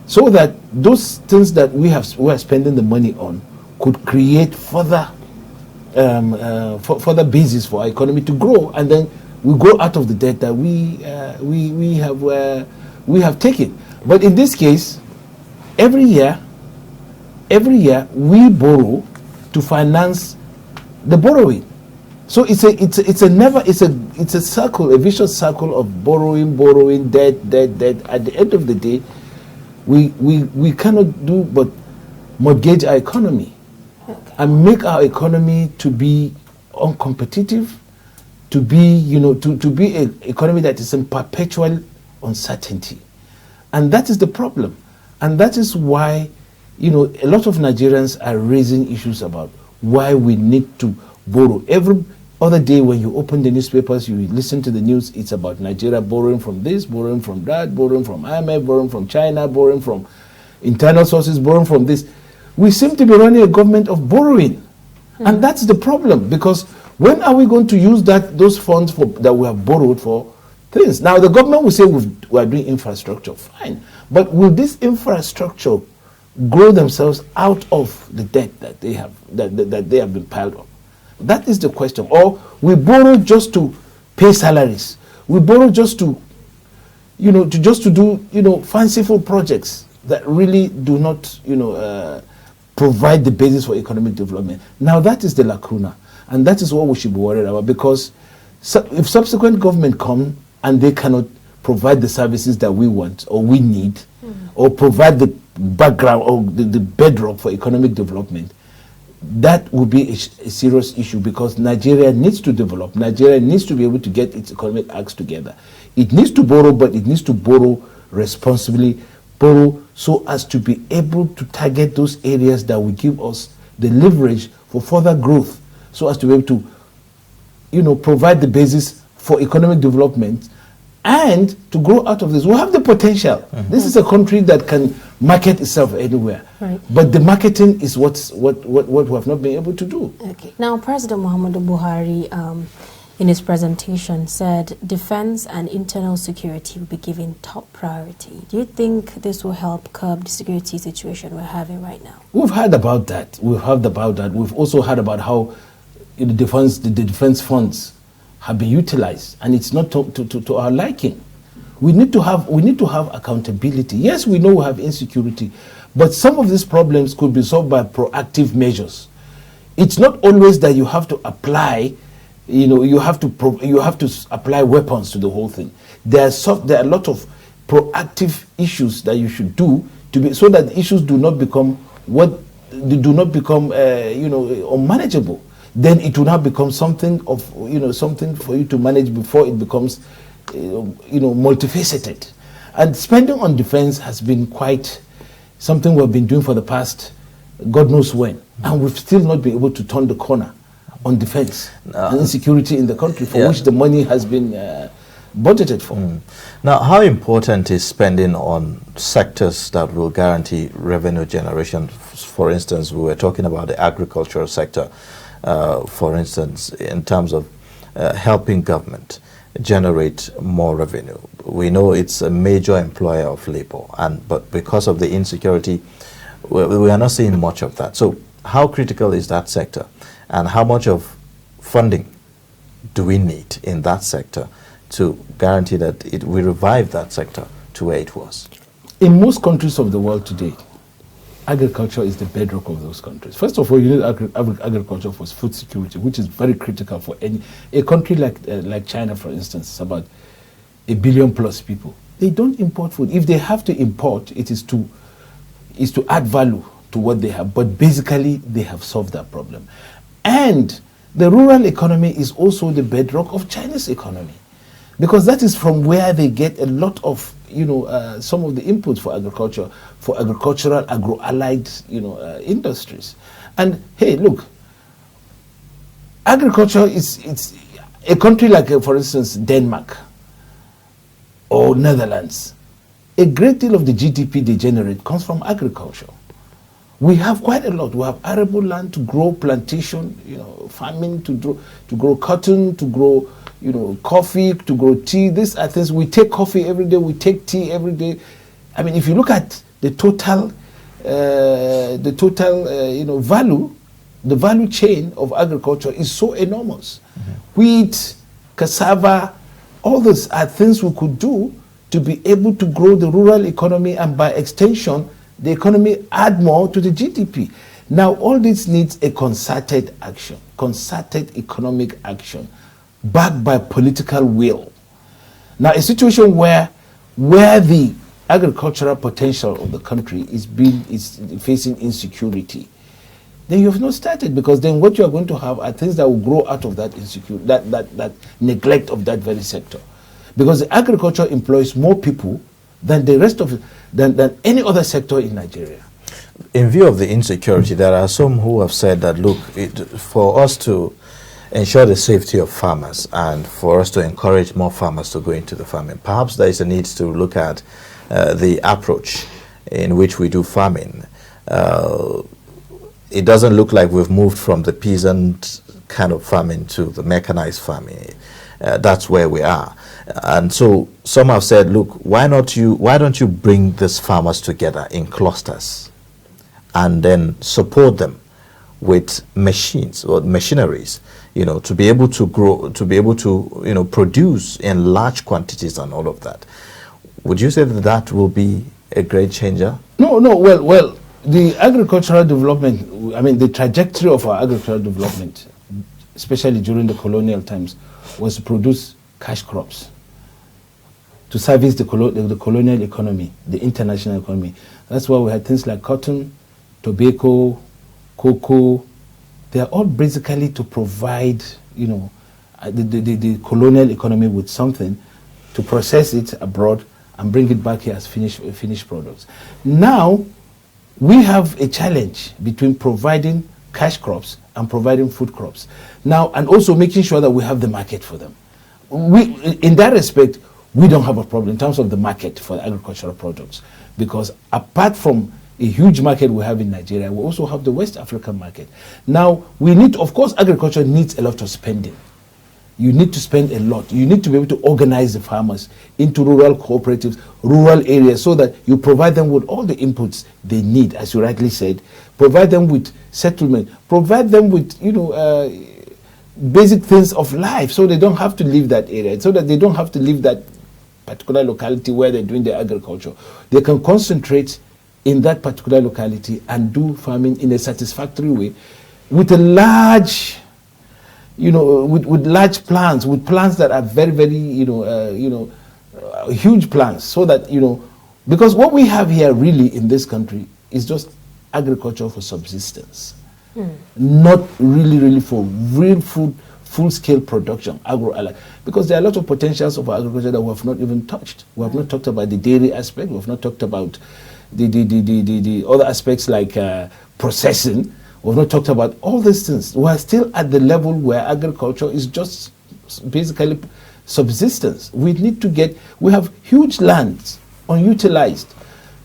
so that those things that we are spending the money on could create further basis for our economy to grow, and then we grow out of the debt that we have taken. But in this case, every year we borrow to finance the borrowing. So it's a circle, a vicious circle of borrowing, debt. At the end of the day, we cannot do but mortgage our economy and make our economy to be uncompetitive to be, you know, to be an economy that is in perpetual uncertainty. And that is the problem. And that is why, you know, a lot of Nigerians are raising issues about why we need to borrow. Every other day when you open the newspapers, you listen to the news, it's about Nigeria borrowing from this, borrowing from that, borrowing from IMF, borrowing from China, borrowing from internal sources, borrowing from this. We seem to be running a government of borrowing. And that's the problem, because when are we going to use those funds that we have borrowed for things? Now, the government will say we are doing infrastructure, fine. But will this infrastructure grow themselves out of the debt that they have that they have been piled up? That is the question. Or we borrow just to pay salaries. We borrow just to, you know, to do, you know, fanciful projects that really do not, you know, provide the basis for economic development. Now that is the lacuna, and that is what we should be worried about, because if subsequent government come and they cannot provide the services that we want or we need, or provide the background or the bedrock for economic development, that will be a serious issue, because Nigeria needs to develop. Nigeria needs to be able to get its economic acts together. It needs to borrow, but it needs to borrow responsibly, borrow so as to be able to target those areas that will give us the leverage for further growth, so as to be able to, you know, provide the basis for economic development and to grow out of this. We have the potential. This is a country that can market itself anywhere. Right. But the marketing is what we have not been able to do. Okay. Now, President Muhammadu Buhari, in his presentation, said defense and internal security will be given top priority. Do you think this will help curb the security situation we're having right now? We've heard about that. We've heard about that. We've also heard about how the defense funds have been utilized, and it's not to our liking. We need to have accountability. Yes, we know we have insecurity, but some of these problems could be solved by proactive measures. It's not always that you have to apply, you know, you have to apply weapons to the whole thing. There are a lot of proactive issues that you should do so that the issues do not become unmanageable. Then it will not become something for you to manage before it becomes multifaceted. And spending on defense has been quite something we've been doing for the past God knows when, and we've still not been able to turn the corner on defense and insecurity in the country, for which the money has been budgeted for. Now, how important is spending on sectors that will guarantee revenue generation? For instance, we were talking about the agricultural sector, for instance, in terms of helping government generate more revenue. We know it's a major employer of labor, but because of the insecurity, we are not seeing much of that. So how critical is that sector, and how much of funding do we need in that sector to guarantee that we revive that sector to where it was? In most countries of the world today, agriculture is the bedrock of those countries. First of all, you need agriculture for food security, which is very critical for a country like China, for instance. It's about 1 billion plus people. They don't import food. If they have to import, it is to add value to what they have. But basically, they have solved that problem. And the rural economy is also the bedrock of China's economy, because that is from where they get a lot of, some of the inputs for agriculture, for agricultural, agro-allied, industries. And hey, look, agriculture it's a country like, for instance, Denmark or Netherlands. A great deal of the GDP they generate comes from agriculture. We have quite a lot. We have arable land to grow plantation, farming, to grow cotton, to grow, coffee, to grow tea. These are things. We take coffee every day. We take tea every day. I mean, if you look at the total value, the value chain of agriculture is so enormous. Wheat, cassava, all these are things we could do to be able to grow the rural economy, and by extension, the economy add more to the GDP. Now, all this needs a concerted action, concerted economic action, backed by political will. Now, a situation where the agricultural potential of the country is facing insecurity, then you have not started, because then what you are going to have are things that will grow out of that insecurity, that neglect of that very sector. Because the agriculture employs more people than the rest of than any other sector in Nigeria. In view of the insecurity, there are some who have said that, look, for us to ensure the safety of farmers and for us to encourage more farmers to go into the farming, perhaps there is a need to look at the approach in which we do farming. It doesn't look like we've moved from the peasant kind of farming to the mechanized farming. That's where we are. And so some have said, look, why don't you bring these farmers together in clusters and then support them with machines or machineries, to be able to grow, to be able to, produce in large quantities and all of that. Would you say that that will be a great changer? No, well, the agricultural development, I mean, the trajectory of our agricultural development, especially during the colonial times, was to produce cash crops to service the colonial economy, the international economy. That's why we had things like cotton, tobacco, cocoa. They are all basically to provide, the colonial economy with something to process it abroad and bring it back here as finished products. Now, we have a challenge between providing cash crops and providing food crops. Now, and also making sure that we have the market for them. In that respect, we don't have a problem in terms of the market for agricultural products, because apart from a huge market we have in Nigeria, we also have the West African market. Now, we need, of course, agriculture needs a lot of spending. You need to spend a lot. You need to be able to organize the farmers into rural cooperatives, rural areas, so that you provide them with all the inputs they need, as you rightly said. Provide them with settlement. Provide them with, basic things of life, so they don't have to leave that area, so that they don't have to leave that particular locality where they're doing their agriculture. They can concentrate in that particular locality and do farming in a satisfactory way with a large, with large plants, with plants that are very, very, huge plants, so that, because what we have here really in this country is just agriculture for subsistence, not really for real food, full-scale production, agro-allied, because there are a lot of potentials of agriculture that we have not even touched. We have not talked about the dairy aspect. We have not talked about the other aspects like processing. We have not talked about all these things. We are still at the level where agriculture is just basically subsistence. We have huge lands unutilized.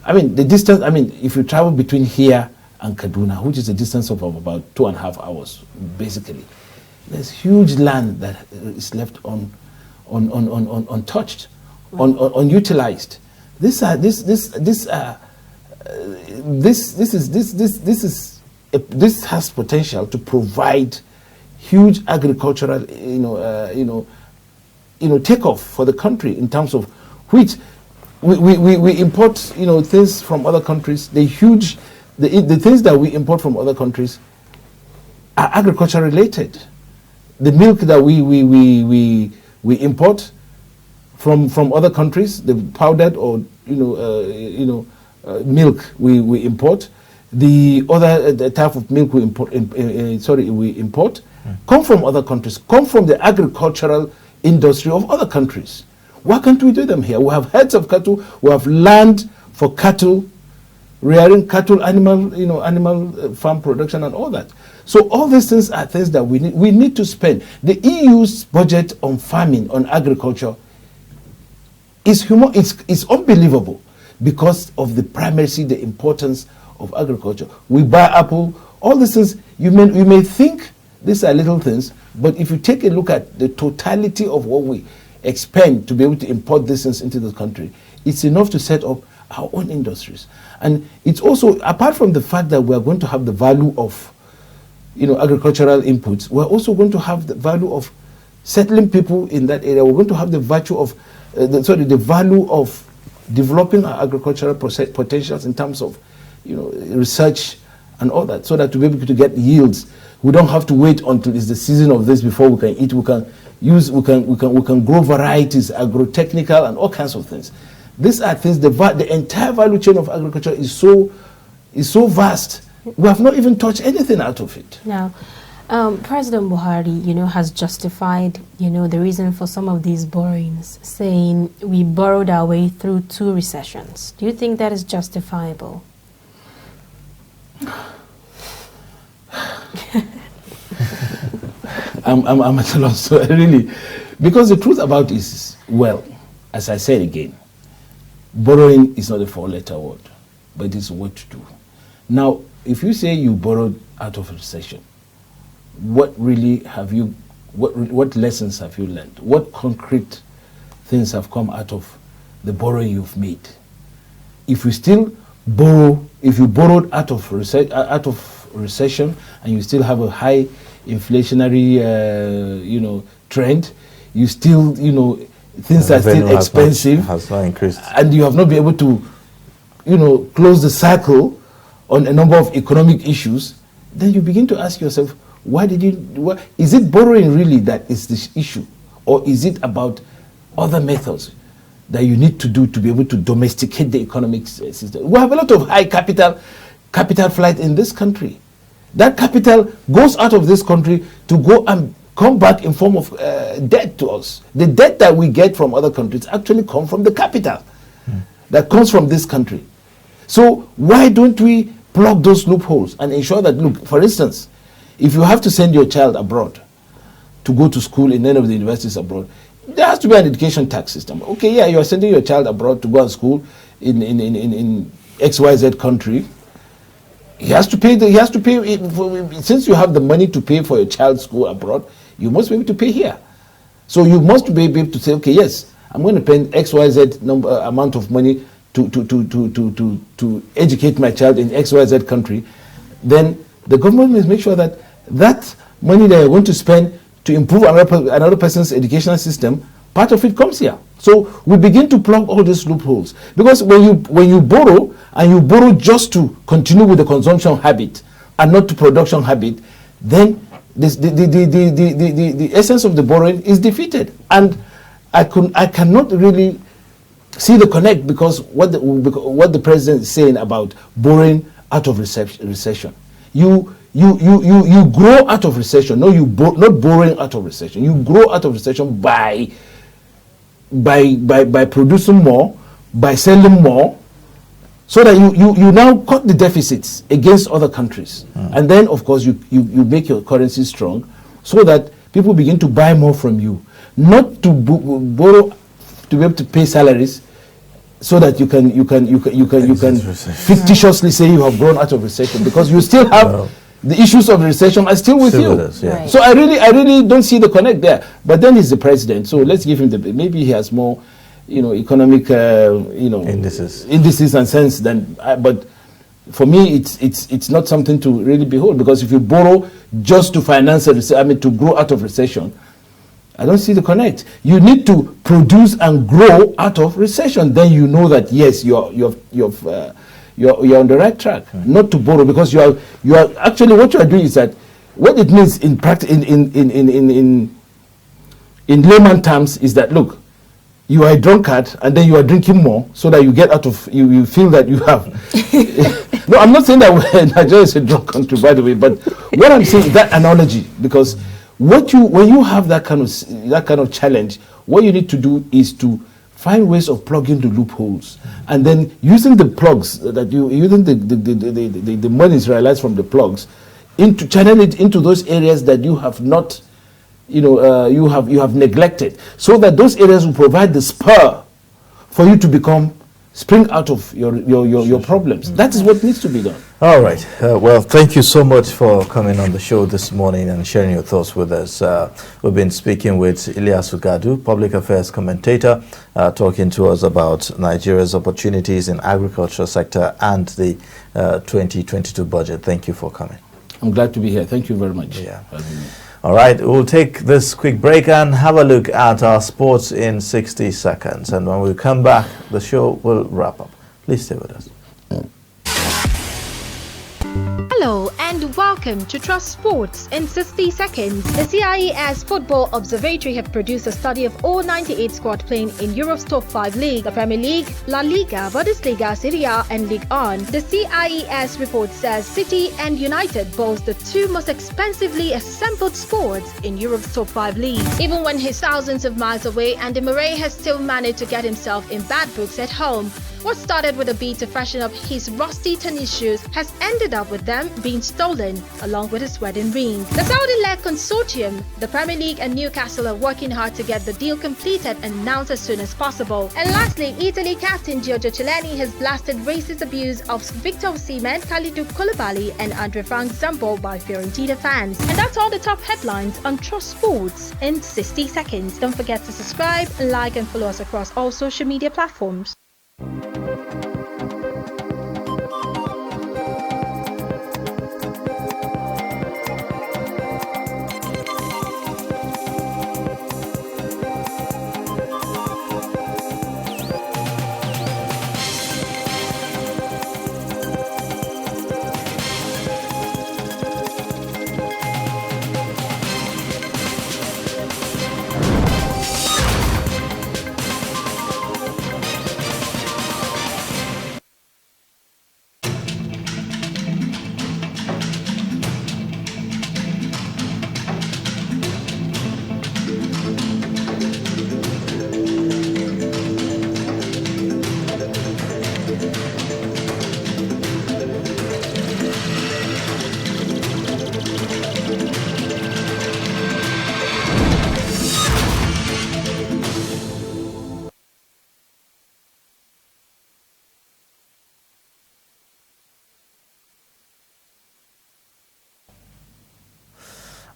I mean, the distance, if you travel between here and Kaduna, which is a distance of about 2.5 hours, basically, there's huge land that is left untouched, unutilized. This has potential to provide huge agricultural, takeoff for the country, in terms of which we import, things from other countries. The things that we import from other countries are agriculture related. The milk that we import from other countries, the powdered or milk we import, the other type of milk we import, come from other countries, come from the agricultural industry of other countries. Why can't we do them here? We have herds of cattle, we have land for cattle, rearing cattle, animal farm production and all that. So all these things are things that we need to spend. The EU's budget on farming, on agriculture, is unbelievable because of the primacy, the importance of agriculture. We buy apple, all these things, you may think these are little things, but if you take a look at the totality of what we expend to be able to import these things into the country, it's enough to set up our own industries. And it's also, apart from the fact that we're going to have the value of agricultural inputs, we're also going to have the value of settling people in that area. We're going to have the virtue of the value of developing our agricultural potentials in terms of research and all that, so that to be able to get yields, we don't have to wait until it's the season of this before we can eat. We can grow varieties, agro-technical and all kinds of things. These are things, the entire value chain of agriculture is so vast We have not even touched anything out of it. Now, President Buhari, has justified, the reason for some of these borrowings, saying we borrowed our way through 2 recessions. Do you think that is justifiable? I'm at a loss, really, because the truth about it is, well, as I said again, borrowing is not a 4-letter word, but it is what to do. Now, if you say you borrowed out of a recession, what really have you, what lessons have you learned? What concrete things have come out of the borrowing you've made? If you still borrow, if you borrowed out of recession and you still have a high inflationary, trend, you still, things are still expensive, has not increased, and you have not been able to, close the cycle on a number of economic issues, then you begin to ask yourself, is it borrowing really that is the issue? Or is it about other methods that you need to do to be able to domesticate the economic system? We have a lot of high capital flight in this country. That capital goes out of this country to go and come back in form of debt to us. The debt that we get from other countries actually come from the capital that comes from this country. So why don't we plug those loopholes and ensure that, look, for instance, if you have to send your child abroad to go to school in any of the universities abroad, there has to be an education tax system. Okay, yeah, you are sending your child abroad to go to school in XYZ country. He has to pay. Since you have the money to pay for your child's school abroad, you must be able to pay here. So you must be able to say, okay, yes, I'm going to pay XYZ amount of money to educate my child in XYZ country. Then the government must make sure that that money that you're going to spend to improve another person's educational system, part of it comes here. So we begin to plug all these loopholes. Because when you borrow, and you borrow just to continue with the consumption habit and not to production habit, then the essence of the borrowing is defeated. And I cannot really see the connect, because what the president is saying about borrowing out of recession. You grow out of recession. No, not borrowing out of recession. You grow out of recession by producing more, by selling more, so that you now cut the deficits against other countries. And then, of course, you make your currency strong, so that people begin to buy more from you. Not to borrow to be able to pay salaries, so that you can fictitiously say you have grown out of recession, because you still have the issues of the recession are still with you. Yeah. So I really don't see the connect there. But then he's the president, so let's give him maybe he has more, economic, indices and sense than. But for me, it's not something to really behold, because if you borrow just to finance to grow out of recession, I don't see the connect. You need to produce and grow out of recession. Then you know that yes, you're on the right track. Not to borrow, because you are actually, what you are doing is that what it means in practice, in layman terms, is that, look, you are a drunkard and then you are drinking more, so that you get out of you feel that you have. No, I'm not saying that Nigeria is a drug country, by the way, but what I'm saying is that analogy, because when you have that kind of challenge, what you need to do is to find ways of plugging the loopholes, and then using the plugs that using the monies realized from the plugs into channel it into those areas that you have not, you have neglected, so that those areas will provide the spur for you to spring out of your problems. That is what needs to be done. All right. Well, thank you so much for coming on the show this morning and sharing your thoughts with us. We've been speaking with Ilyasu Gadu, public affairs commentator, talking to us about Nigeria's opportunities in agriculture sector and the 2022 budget. Thank you for coming. I'm glad to be here. Thank you very much. Yeah. All right, we'll take this quick break and have a look at our sports in 60 seconds. And when we come back, the show will wrap up. Please stay with us. Hello, and and welcome to Trust Sports in 60 seconds. The CIES Football Observatory have produced a study of all 98 squad playing in Europe's top 5 leagues, the Premier League, La Liga, Bundesliga, Serie A and Ligue 1. The CIES report says City and United boast the two most expensively assembled squads in Europe's top 5 leagues. Even when he's thousands of miles away, Andy Murray has still managed to get himself in bad books at home. What started with a bid to freshen up his rusty tennis shoes has ended up with them being stolen, along with his wedding ring. The Saudi-led consortium, the Premier League and Newcastle are working hard to get the deal completed and announced as soon as possible. And lastly, Italy captain Giorgio Chiellini has blasted racist abuse of Victor Osimhen, Kalidou Koulibaly and Andre Frank Zambo by Fiorentina fans. And that's all the top headlines on Trust Sports in 60 seconds. Don't forget to subscribe, like and follow us across all social media platforms.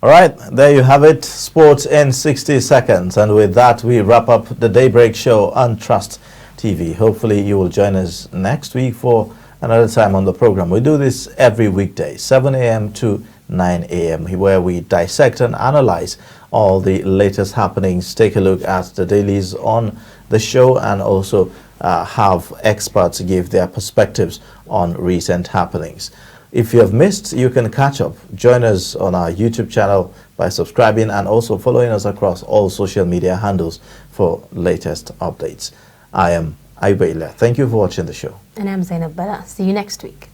All right, there you have it, sports in 60 seconds. And with that, we wrap up the Daybreak Show on Trust TV. Hopefully, you will join us next week for another time on the program. We do this every weekday, 7 a.m. to 9 a.m., where we dissect and analyze all the latest happenings, take a look at the dailies on the show, and also have experts give their perspectives on recent happenings. If you have missed, you can catch up. Join us on our YouTube channel by subscribing and also following us across all social media handles for latest updates. I am Ayuba Ila. Thank you for watching the show. And I'm Zainab Bala. See you next week.